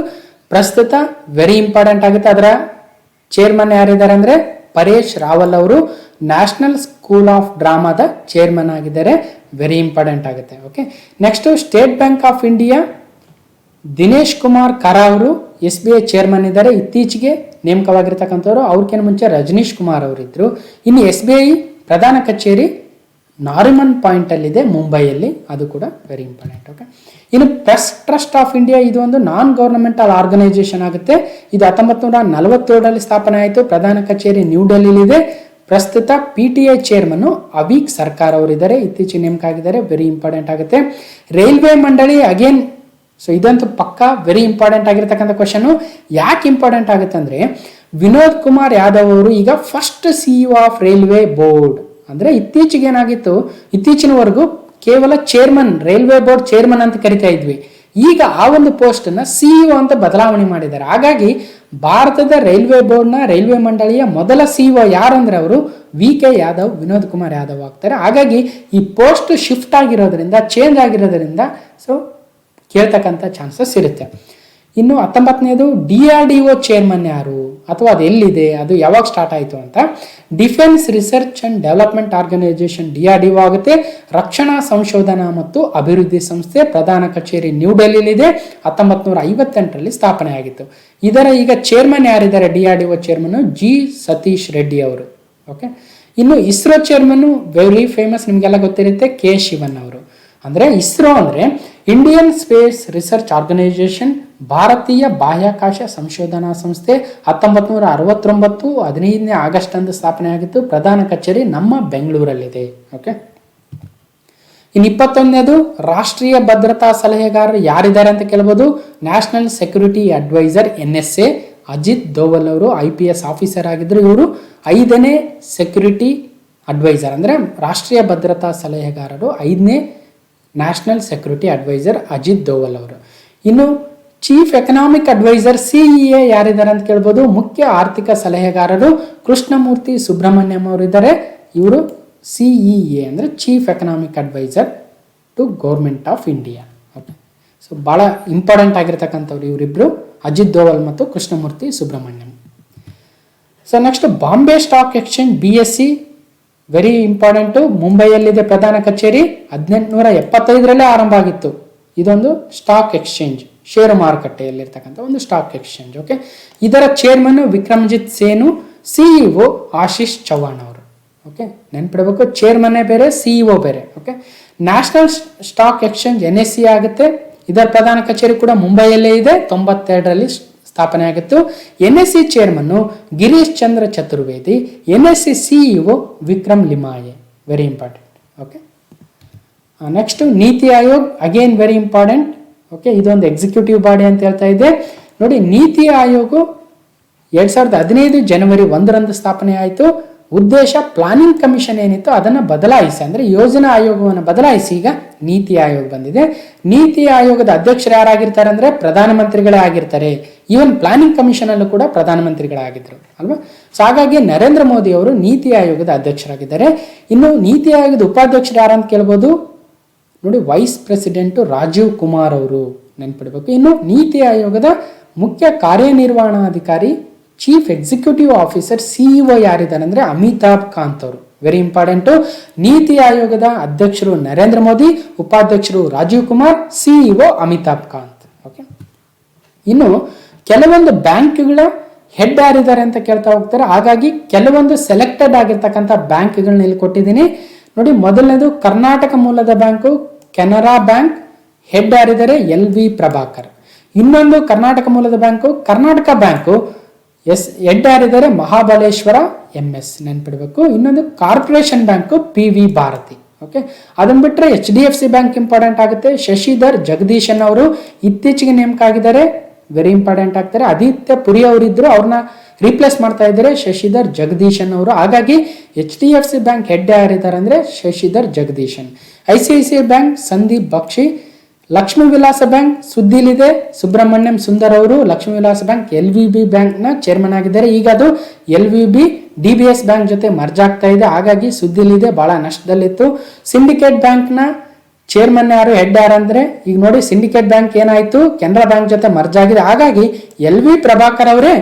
ಪ್ರಸ್ತುತ ವೆರಿ ಇಂಪಾರ್ಟೆಂಟ್ ಆಗುತ್ತೆ. ಅದರ ಚೇರ್ಮನ್ ಯಾರಿದ್ದಾರೆ ಅಂದರೆ ಪರೇಶ್ ರಾವಲ್ ಅವರು ನ್ಯಾಷನಲ್ ಸ್ಕೂಲ್ ಆಫ್ ಡ್ರಾಮಾದ ಚೇರ್ಮನ್ ಆಗಿದ್ದಾರೆ. ವೆರಿ ಇಂಪಾರ್ಟೆಂಟ್ ಆಗುತ್ತೆ. Okay, next state bank of India Dinesh Kumar ಕರಾ ಅವರು SBI ಚೇರ್ಮನ್ ಇದ್ದಾರೆ. ಇತ್ತೀಚೆಗೆ ನೇಮಕವಾಗಿರ್ತಕ್ಕಂಥವ್ರು. ಅವ್ರಿಗೇನು ಮುಂಚೆ ರಜನೀಶ್ ಕುಮಾರ್ ಅವರಿದ್ದರು. ಇನ್ನು SBI ಪ್ರಧಾನ ಕಚೇರಿ ನಾರಿಮನ್ ಪಾಯಿಂಟಲ್ಲಿದೆ ಮುಂಬೈಯಲ್ಲಿ, ಅದು ಕೂಡ ವೆರಿ ಇಂಪಾರ್ಟೆಂಟ್. ಓಕೆ, ಇನ್ನು ಪ್ರೆಸ್ ಟ್ರಸ್ಟ್ ಆಫ್ ಇಂಡಿಯಾ ಇದು ಒಂದು ನಾನ್ ಗವರ್ನಮೆಂಟಲ್ ಆರ್ಗನೈಸೇಷನ್ ಆಗುತ್ತೆ. ಇದು 1947ರಲ್ಲಿ ಸ್ಥಾಪನೆ ಆಯಿತು. ಪ್ರಧಾನ ಕಚೇರಿ ನ್ಯೂ ಡೆಲ್ಲಿಲಿದೆ. ಪ್ರಸ್ತುತ PTI ಚೇರ್ಮನ್ನು ಅವೀಕ್ ಸರ್ಕಾರ್ ಅವರಿದ್ದಾರೆ. ಇತ್ತೀಚೆಗೆ ನೇಮಕ ಆಗಿದ್ದಾರೆ. ವೆರಿ ಇಂಪಾರ್ಟೆಂಟ್ ಆಗುತ್ತೆ. ರೈಲ್ವೆ ಮಂಡಳಿ ಅಗೇನ್, ಸೊ ಇದಂತೂ ಪಕ್ಕಾ ವೆರಿ ಇಂಪಾರ್ಟೆಂಟ್ ಆಗಿರ್ತಕ್ಕಂಥ ಕ್ವಶನು. ಯಾಕೆ ಇಂಪಾರ್ಟೆಂಟ್ ಆಗುತ್ತೆ ಅಂದರೆ ವಿನೋದ್ ಕುಮಾರ್ ಯಾದವ್ ಅವರು ಈಗ first CEO of railway board. ಅಂದರೆ ಇತ್ತೀಚೆಗೆ ಏನಾಗಿತ್ತು, ಇತ್ತೀಚಿನವರೆಗೂ ಕೇವಲ ಚೇರ್ಮನ್, ರೈಲ್ವೆ ಬೋರ್ಡ್ ಚೇರ್ಮನ್ ಅಂತ ಕರಿತಾ ಇದ್ವಿ. ಈಗ ಆ ಒಂದು ಪೋಸ್ಟನ್ನು CEO ಅಂತ ಬದಲಾವಣೆ ಮಾಡಿದ್ದಾರೆ. ಹಾಗಾಗಿ ಭಾರತದ ರೈಲ್ವೆ ಬೋರ್ಡ್ನ ರೈಲ್ವೆ ಮಂಡಳಿಯ ಮೊದಲ CEO ಯಾರಂದ್ರೆ ಅವರು VK ಯಾದವ್, ವಿನೋದ್ ಕುಮಾರ್ ಯಾದವ್ ಆಗ್ತಾರೆ. ಹಾಗಾಗಿ ಈ ಪೋಸ್ಟ್ ಶಿಫ್ಟ್ ಆಗಿರೋದ್ರಿಂದ, ಚೇಂಜ್ ಆಗಿರೋದ್ರಿಂದ ಸೊ ಕೇಳ್ತಕ್ಕಂಥ ಚಾನ್ಸಸ್ ಇರುತ್ತೆ. ಇನ್ನು 19ನೇದು DRDO ಚೇರ್ಮನ್ ಯಾರು ಅಥವಾ ಅದು ಎಲ್ಲಿದೆ, ಅದು ಯಾವಾಗ ಸ್ಟಾರ್ಟ್ ಆಯಿತು ಅಂತ. Defence research and development organisation DRDO ಆಗುತ್ತೆ. ರಕ್ಷಣಾ ಸಂಶೋಧನಾ ಮತ್ತು ಅಭಿವೃದ್ಧಿ ಸಂಸ್ಥೆ ಪ್ರಧಾನ ಕಚೇರಿ ನ್ಯೂ ಡೆಲ್ಲಿಲಿದೆ. 1958ರಲ್ಲಿ ಸ್ಥಾಪನೆ ಆಗಿತ್ತು. ಇದರ ಈಗ ಚೇರ್ಮನ್ ಯಾರಿದ್ದಾರೆ, DRDO chairman G Satish Reddy ಅವರು. ಓಕೆ, ಇನ್ನು ಇಸ್ರೋ ಚೇರ್ಮನ್ ವೆರಿ ಫೇಮಸ್, ನಿಮಗೆಲ್ಲ ಗೊತ್ತಿರುತ್ತೆ, K ಶಿವನ್ ಅವರು. ಅಂದರೆ ಇಸ್ರೋ ಅಂದರೆ ಇಂಡಿಯನ್ ಸ್ಪೇಸ್ ರಿಸರ್ಚ್ ಆರ್ಗನೈಸೇಷನ್, ಭಾರತೀಯ ಬಾಹ್ಯಾಕಾಶ ಸಂಶೋಧನಾ ಸಂಸ್ಥೆ. 1969 15ನೇ ಆಗಸ್ಟ್ ಅಂದು ಸ್ಥಾಪನೆ ಆಗಿತ್ತು. ಪ್ರಧಾನ ಕಚೇರಿ ನಮ್ಮ ಬೆಂಗಳೂರಲ್ಲಿದೆ. ಓಕೆ, ಇನ್ನು 21ನೇದು ರಾಷ್ಟ್ರೀಯ ಭದ್ರತಾ ಸಲಹೆಗಾರರು ಯಾರಿದ್ದಾರೆ ಅಂತ ಕೇಳ್ಬೋದು. National security adviser NSA Ajit Doval ಅವರು IPS ಆಫೀಸರ್ ಆಗಿದ್ದರು. ಇವರು 5ನೇ ಸೆಕ್ಯೂರಿಟಿ ಅಡ್ವೈಸರ್, ಅಂದರೆ ರಾಷ್ಟ್ರೀಯ ಭದ್ರತಾ ಸಲಹೆಗಾರರು 5ನೇ national security adviser Ajit Doval ಅವರು. ಇನ್ನು ಚೀಫ್ ಎಕನಾಮಿಕ್ ಅಡ್ವೈಸರ್ CEA ಯಾರಿದ್ದಾರೆ ಅಂತ ಕೇಳ್ಬೋದು. ಮುಖ್ಯ ಆರ್ಥಿಕ ಸಲಹೆಗಾರರು ಕೃಷ್ಣಮೂರ್ತಿ ಸುಬ್ರಹ್ಮಣ್ಯಂ ಅವರಿದ್ದಾರೆ. ಇವರು CEA ಅಂದರೆ chief economic adviser to government of India. Okay, so ಭಾಳ ಇಂಪಾರ್ಟೆಂಟ್ ಆಗಿರ್ತಕ್ಕಂಥವ್ರು ಇವರಿಬ್ಬರು, ಅಜಿತ್ ದೋವಲ್ ಮತ್ತು Krishnamurthy Subrahmanyam. So next Bombay stock exchange BSE very important. ಮುಂಬೈಯಲ್ಲಿದೆ ಪ್ರಧಾನ ಕಚೇರಿ. 1875ರಲ್ಲೇ ಆರಂಭ ಆಗಿತ್ತು. ಇದೊಂದು ಸ್ಟಾಕ್ ಎಕ್ಸ್ಚೇಂಜ್ ಷೇರು ಮಾರುಕಟ್ಟೆಯಲ್ಲಿರ್ತಕ್ಕಂಥ ಒಂದು ಸ್ಟಾಕ್ ಎಕ್ಸ್ಚೇಂಜ್. ಓಕೆ, ಇದರ ಚೇರ್ಮನ್ ವಿಕ್ರಮ್ಜಿತ್ ಸೇನು, ಸಿಇಒ ಆಶೀಶ್ ಚೌಹಾಣ್ ಅವರು. ಓಕೆ, ನೆನ್ಪಿಡಬೇಕು, ಚೇರ್ಮನ್ನೇ ಬೇರೆ, ಸಿಇಒ ಬೇರೆ. Okay, national stock exchange NSE ಆಗುತ್ತೆ. ಇದರ ಪ್ರಧಾನ ಕಚೇರಿ ಕೂಡ ಮುಂಬೈಯಲ್ಲೇ ಇದೆ. 92ರಲ್ಲಿ ಸ್ಥಾಪನೆ ಆಗಿತ್ತು. NSE chairman Girish Chandra Chaturvedi, NSE CEO Vikram Limaye. Very important. Okay, next NITI Aayog, again very important. Okay, ಇದೊಂದು ಎಕ್ಸಿಕ್ಯೂಟಿವ್ ಬಾಡಿ ಅಂತ ಹೇಳ್ತಾ ಇದೆ ನೋಡಿ. ನೀತಿ ಆಯೋಗ 2015 ಜನವರಿ 1ರಂದು ಸ್ಥಾಪನೆ ಆಯಿತು. ಉದ್ದೇಶ ಪ್ಲಾನಿಂಗ್ ಕಮಿಷನ್ ಏನಿತ್ತು ಅದನ್ನು ಬದಲಾಯಿಸಿ, ಅಂದರೆ ಯೋಜನಾ ಆಯೋಗವನ್ನು ಬದಲಾಯಿಸಿ ಈಗ ನೀತಿ ಆಯೋಗ ಬಂದಿದೆ. ನೀತಿ ಆಯೋಗದ ಅಧ್ಯಕ್ಷರು ಯಾರಾಗಿರ್ತಾರೆ ಅಂದರೆ ಪ್ರಧಾನಮಂತ್ರಿಗಳೇ ಆಗಿರ್ತಾರೆ. ಈವನ್ ಪ್ಲಾನಿಂಗ್ ಕಮಿಷನ್ ಅಲ್ಲೂ ಕೂಡ ಪ್ರಧಾನಮಂತ್ರಿಗಳಾಗಿದ್ದರು ಅಲ್ವಾ. ಸೊ ಹಾಗಾಗಿ ನರೇಂದ್ರ ಮೋದಿ ಅವರು ನೀತಿ ಆಯೋಗದ ಅಧ್ಯಕ್ಷರಾಗಿದ್ದಾರೆ. ಇನ್ನು ನೀತಿ ಆಯೋಗದ ಉಪಾಧ್ಯಕ್ಷರು ಯಾರಂತ ಕೇಳ್ಬೋದು ನೋಡಿ, ವೈಸ್ ಪ್ರೆಸಿಡೆಂಟ್ ರಾಜೀವ್ ಕುಮಾರ್ ಅವರು, ನೆನ್ಪಿಡಬೇಕು. ಇನ್ನು ನೀತಿ ಆಯೋಗದ ಮುಖ್ಯ ಕಾರ್ಯನಿರ್ವಹಣಾಧಿಕಾರಿ ಚೀಫ್ ಎಕ್ಸಿಕ್ಯೂಟಿವ್ ಆಫೀಸರ್ ಸಿಇಒ ಯಾರಿದ್ದಾರೆ ಅಂದರೆ ಅಮಿತಾಬ್ ಕಾಂತ್ ಅವರು. Very important. ನೀತಿ ಆಯೋಗದ ಅಧ್ಯಕ್ಷರು ನರೇಂದ್ರ ಮೋದಿ, ಉಪಾಧ್ಯಕ್ಷರು ರಾಜೀವ್ ಕುಮಾರ್, ಸಿಇಒ ಅಮಿತಾಬ್ ಕಾಂತ್. ಓಕೆ, ಇನ್ನು ಕೆಲವೊಂದು ಬ್ಯಾಂಕ್ಗಳ ಹೆಡ್ ಯಾರಿದ್ದಾರೆ ಅಂತ ಕೇಳ್ತಾ ಹೋಗ್ತಾರೆ. ಹಾಗಾಗಿ ಕೆಲವೊಂದು ಸೆಲೆಕ್ಟೆಡ್ ಆಗಿರ್ತಕ್ಕಂಥ ಬ್ಯಾಂಕ್ಗಳನ್ನ ಇಲ್ಲಿ ಕೊಟ್ಟಿದ್ದೀನಿ ನೋಡಿ. ಮೊದಲನೇದು ಕರ್ನಾಟಕ ಮೂಲದ ಬ್ಯಾಂಕು ಕೆನರಾ ಬ್ಯಾಂಕ್, ಹೆಡ್ ಯಾರಿದ್ದಾರೆ LV ಪ್ರಭಾಕರ್. ಇನ್ನೊಂದು ಕರ್ನಾಟಕ ಮೂಲದ ಬ್ಯಾಂಕು ಕರ್ನಾಟಕ ಬ್ಯಾಂಕು, ಹೆಡ್ ಯಾರಿದ್ದಾರೆ ಮಹಾಬಲೇಶ್ವರ MS, ನೆನ್ಪಿಡಬೇಕು. ಇನ್ನೊಂದು corporation bank PV Bharati. Okay, ಅದನ್ನ ಬಿಟ್ಟರೆ HDFC ಬ್ಯಾಂಕ್ ಇಂಪಾರ್ಟೆಂಟ್ ಆಗುತ್ತೆ. ಶಶಿಧರ್ ಜಗದೀಶನ್ ಅವರು ಇತ್ತೀಚೆಗೆ ನೇಮಕ ಆಗಿದ್ದಾರೆ, ವೆರಿ ಇಂಪಾರ್ಟೆಂಟ್ ಆಗ್ತಾರೆ. ಆದಿತ್ಯ ಪುರಿ ಅವರಿದ್ರು, ಅವ್ರನ್ನ ರೀಪ್ಲೇಸ್ ಮಾಡ್ತಾ ಇದ್ದಾರೆ ಶಶಿಧರ್ ಜಗದೀಶನ್ ಅವರು. ಹಾಗಾಗಿ HDFC ಬ್ಯಾಂಕ್ ಹೆಡ್ ಯಾರಿದ್ದಾರೆ ಅಂದರೆ Shashidhar Jagdishan. ICICI bank Sandeep Bakshi. Lakshmi Vilas bank ಸುದ್ದಿಲಿದೆ, ಸುಬ್ರಹ್ಮಣ್ಯಂ ಸುಂದರ್ ಅವರು. ಲಕ್ಷ್ಮೀ ವಿಲಾಸ ಬ್ಯಾಂಕ್ LVB ಬ್ಯಾಂಕ್ನ ಚೇರ್ಮನ್ ಆಗಿದ್ದಾರೆ. ಈಗ ಅದು LVB DBS ಬ್ಯಾಂಕ್ ಜೊತೆ ಮರ್ಜ್ ಆಗ್ತಾ ಇದೆ, ಹಾಗಾಗಿ ಸುದ್ದಿಲಿದೆ, ಬಹಳ ನಷ್ಟದಲ್ಲಿತ್ತು. ಸಿಂಡಿಕೇಟ್ ಬ್ಯಾಂಕ್ನ ಚೇರ್ಮನ್ ಯಾರು, ಹೆಡ್ ಯಾರು ಅಂದರೆ ಈಗ ನೋಡಿ, ಸಿಂಡಿಕೇಟ್ ಬ್ಯಾಂಕ್ ಏನಾಯಿತು, ಕೆನರಾ ಬ್ಯಾಂಕ್ ಜೊತೆ ಮರ್ಜ್ ಆಗಿದೆ. ಹಾಗಾಗಿ LV ಪ್ರಭಾಕರ್ ಅವರೇ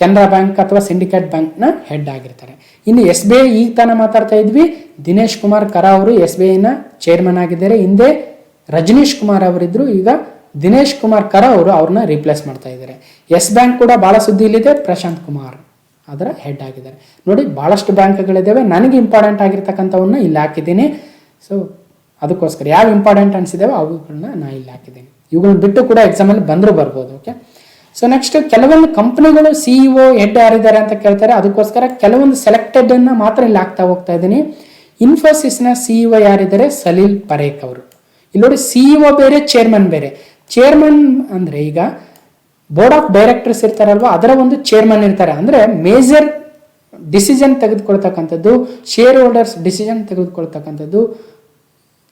ಕೆನರಾ ಬ್ಯಾಂಕ್ ಅಥವಾ ಸಿಂಡಿಕೇಟ್ ಬ್ಯಾಂಕ್ನ ಹೆಡ್ ಆಗಿರ್ತಾರೆ. ಇನ್ನು SBI ಈಗ ತಾನೇ ಮಾತಾಡ್ತಾ ಇದ್ವಿ, ದಿನೇಶ್ ಕುಮಾರ್ ಕರಾ ಅವರು SBIನ ಚೇರ್ಮನ್ ಆಗಿದ್ದಾರೆ. ಹಿಂದೆ ರಜನೀಶ್ ಕುಮಾರ್ ಅವರಿದ್ರು, ಈಗ ದಿನೇಶ್ ಕುಮಾರ್ ಕರಾ ಅವರು ಅವ್ರನ್ನ ರೀಪ್ಲೇಸ್ ಮಾಡ್ತಾ ಇದ್ದಾರೆ. ಎಸ್ ಬ್ಯಾಂಕ್ ಕೂಡ ಬಹಳ ಸುದ್ದಿ ಇಲ್ಲಿದೆ, ಪ್ರಶಾಂತ್ ಕುಮಾರ್ ಅದರ ಹೆಡ್ ಆಗಿದ್ದಾರೆ. ನೋಡಿ, ಬಹಳಷ್ಟು ಬ್ಯಾಂಕ್ಗಳಿದ್ದಾವೆ. ನನಗೆ ಇಂಪಾರ್ಟೆಂಟ್ ಆಗಿರ್ತಕ್ಕಂಥವನ್ನ ಇಲ್ಲಿ ಹಾಕಿದ್ದೀನಿ. ಸೊ ಅದಕ್ಕೋಸ್ಕರ ಯಾವ ಇಂಪಾರ್ಟೆಂಟ್ ಅನಿಸಿದಾವೆ ಅವುಗಳನ್ನ ನಾನು ಇಲ್ಲಿ ಹಾಕಿದ್ದೀನಿ. ಇವುಗಳನ್ನ ಬಿಟ್ಟು ಕೂಡ ಎಕ್ಸಾಮಲ್ಲಿ ಬಂದರೂ ಬರ್ಬೋದು. ಓಕೆ, ಸೊ ನೆಕ್ಸ್ಟ್ ಕೆಲವೊಂದು ಕಂಪ್ನಿಗಳು CEO ಹೆಡ್ ಯಾರಿದ್ದಾರೆ ಅಂತ ಕೇಳ್ತಾರೆ. ಅದಕ್ಕೋಸ್ಕರ ಕೆಲವೊಂದು ಸೆಲೆಕ್ಟೆಡ್ ಅನ್ನ ಮಾತ್ರ ಇಲ್ಲಿ ಹಾಕ್ತಾ ಹೋಗ್ತಾ ಇದ್ದೀನಿ. ಇನ್ಫೋಸಿಸ್ನ CEO ಯಾರಿದ್ದಾರೆ, ಸಲೀಲ್ ಪರೇಖ್ ಅವರು. ಇಲ್ಲಿ ನೋಡಿ, CEO ಬೇರೆ, ಚೇರ್ಮನ್ ಬೇರೆ. ಚೇರ್ಮನ್ ಅಂದ್ರೆ ಈಗ ಬೋರ್ಡ್ ಆಫ್ ಡೈರೆಕ್ಟರ್ಸ್ ಇರ್ತಾರಲ್ವಾ, ಅದರ ಒಂದು ಚೇರ್ಮನ್ ಇರ್ತಾರೆ. ಅಂದ್ರೆ ಮೇಜರ್ ಡಿಸಿಷನ್ ತೆಗೆದುಕೊಳ್ತಕ್ಕಂಥದ್ದು, ಶೇರ್ ಹೋಲ್ಡರ್ಸ್ ಡಿಸಿಷನ್ ತೆಗೆದುಕೊಳ್ತಕ್ಕಂಥದ್ದು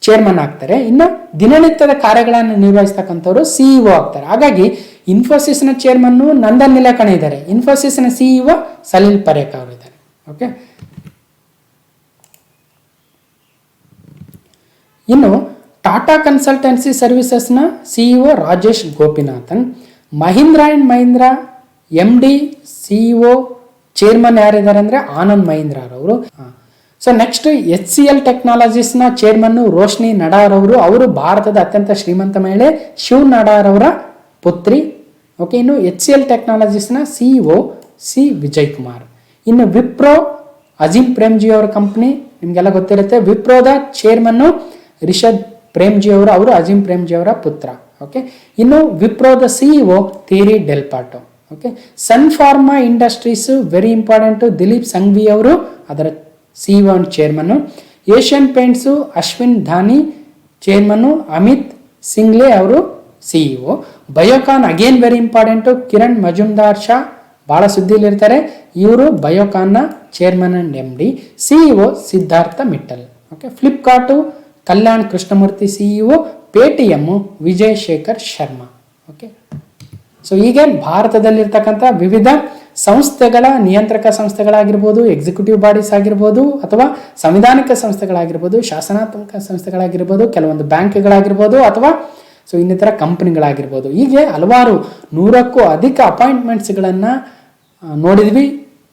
ಚೇರ್ಮನ್ ಆಗ್ತಾರೆ. ಇನ್ನು ದಿನನಿತ್ಯದ ಕಾರ್ಯಗಳನ್ನು ನಿರ್ವಹಿಸ್ತಕ್ಕಂಥವ್ರು CEO ಆಗ್ತಾರೆ. ಹಾಗಾಗಿ ಇನ್ಫೋಸಿಸ್ನ ಚೇರ್ಮನ್ ನಂದನ್ ನಿಲೇಕಣಿ ಇದ್ದಾರೆ, ಇನ್ಫೋಸಿಸ್ನ CEO ಸಲೀಲ್ ಪರೇಖ್ ಅವರು ಇದ್ದಾರೆ. ಓಕೆ, ಇನ್ನು ಟಾಟಾ ಕನ್ಸಲ್ಟೆನ್ಸಿ ಸರ್ವಿಸಸ್ನ CEO Rajesh Gopinathan. Mahindra and Mahindra MD CEO chairman ಯಾರಿದ್ದಾರೆ ಅಂದರೆ ಆನಂದ್ ಮಹೀಂದ್ರ ಅವರು. ಸೊ ನೆಕ್ಸ್ಟ್ HCL ಟೆಕ್ನಾಲಜೀಸ್ನ ಚೇರ್ಮನ್ ರೋಶ್ನಿ ನಡಾರ್ ಅವರು. ಅವರು ಭಾರತದ ಅತ್ಯಂತ ಶ್ರೀಮಂತ ಮಹಿಳೆ ಶಿವ್ ನಡಾರ್ ಅವರ ಪುತ್ರಿ. ಓಕೆ, ಇನ್ನು HCL ಟೆಕ್ನಾಲಜೀಸ್ನ CEO C Vijay Kumar. ಇನ್ನು ವಿಪ್ರೋ ಅಜೀಂ ಪ್ರೇಮ್ಜಿ ಅವರ ಕಂಪ್ನಿ ನಿಮಗೆಲ್ಲ ಗೊತ್ತಿರುತ್ತೆ. ವಿಪ್ರೋದ ಚೇರ್ಮನ್ನು ರಿಷಬ್ ಪ್ರೇಮ್ಜಿ ಅವರು ಅಜೀಂ ಪ್ರೇಮ್ಜಿ ಅವರ ಪುತ್ರ. ಓಕೆ, ಇನ್ನು ವಿಪ್ರೋದ CEO Thierry Delaporte. Okay, sun pharma industries very important, Dilip Shanghvi ಅವರು ಅದರ CEO and chairman. Asian paints Ashwin Dani chairman, Amit Syngle ಅವರು CEO. Biocon again very important, Kiran Mazumdar Shaw ಬಹಳ ಸುದ್ದಿಲಿರ್ತಾರೆ, ಇವರು ಬಯೋಕಾನ್ನ chairman and MD. CEO Siddharth Mittal. Okay, Flipkart Kalyan Krishnamurthy CEO, Paytm Vijay Shekhar Sharma. Okay, so ಹೀಗೆ ಭಾರತದಲ್ಲಿರ್ತಕ್ಕಂಥ ವಿವಿಧ ಸಂಸ್ಥೆಗಳ ನಿಯಂತ್ರಕ ಸಂಸ್ಥೆಗಳಾಗಿರ್ಬೋದು, ಎಕ್ಸಿಕ್ಯೂಟಿವ್ ಬಾಡೀಸ್ ಆಗಿರ್ಬೋದು, ಅಥವಾ ಸಂವಿಧಾನಿಕ ಸಂಸ್ಥೆಗಳಾಗಿರ್ಬೋದು, ಶಾಸನಾತ್ಮಕ ಸಂಸ್ಥೆಗಳಾಗಿರ್ಬೋದು, ಕೆಲವೊಂದು ಬ್ಯಾಂಕ್ಗಳಾಗಿರ್ಬೋದು, ಅಥವಾ ಸೊ ಇನ್ನಿತರ ಕಂಪನಿಗಳಾಗಿರ್ಬೋದು, ಹೀಗೆ ಹಲವಾರು 100ಕ್ಕೂ ಅಧಿಕ ಅಪಾಯಿಂಟ್ಮೆಂಟ್ಸ್ಗಳನ್ನು ನೋಡಿದ್ವಿ.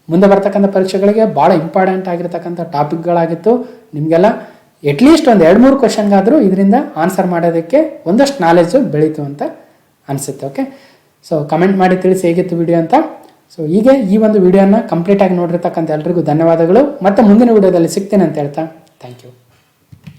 ಮುಂದೆ ಬರ್ತಕ್ಕಂಥ ಪರೀಕ್ಷೆಗಳಿಗೆ ಭಾಳ ಇಂಪಾರ್ಟೆಂಟ್ ಆಗಿರ್ತಕ್ಕಂಥ ಟಾಪಿಕ್ಗಳಾಗಿತ್ತು. ನಿಮಗೆಲ್ಲ ಅಟ್ಲೀಸ್ಟ್ ಒಂದು 2-3 ಕ್ವಶನ್ಗಾದರೂ ಇದರಿಂದ ಆನ್ಸರ್ ಮಾಡೋದಕ್ಕೆ ಒಂದಷ್ಟು ನಾಲೆಜು ಬೆಳೀತು ಅಂತ ಅನಿಸುತ್ತೆ. ಓಕೆ, ಸೊ ಕಮೆಂಟ್ ಮಾಡಿ ತಿಳಿಸಿ ಹೇಗಿತ್ತು ವಿಡಿಯೋ ಅಂತ. ಸೊ ಹೀಗೆ ಈ ಒಂದು ವಿಡಿಯೋನ ಕಂಪ್ಲೀಟಾಗಿ ನೋಡಿರ್ತಕ್ಕಂಥ ಎಲ್ರಿಗೂ ಧನ್ಯವಾದಗಳು. ಮತ್ತೆ ಮುಂದಿನ ವಿಡಿಯೋದಲ್ಲಿ ಸಿಗ್ತೇನೆ ಅಂತ ಹೇಳ್ತಾ ಥ್ಯಾಂಕ್ ಯು.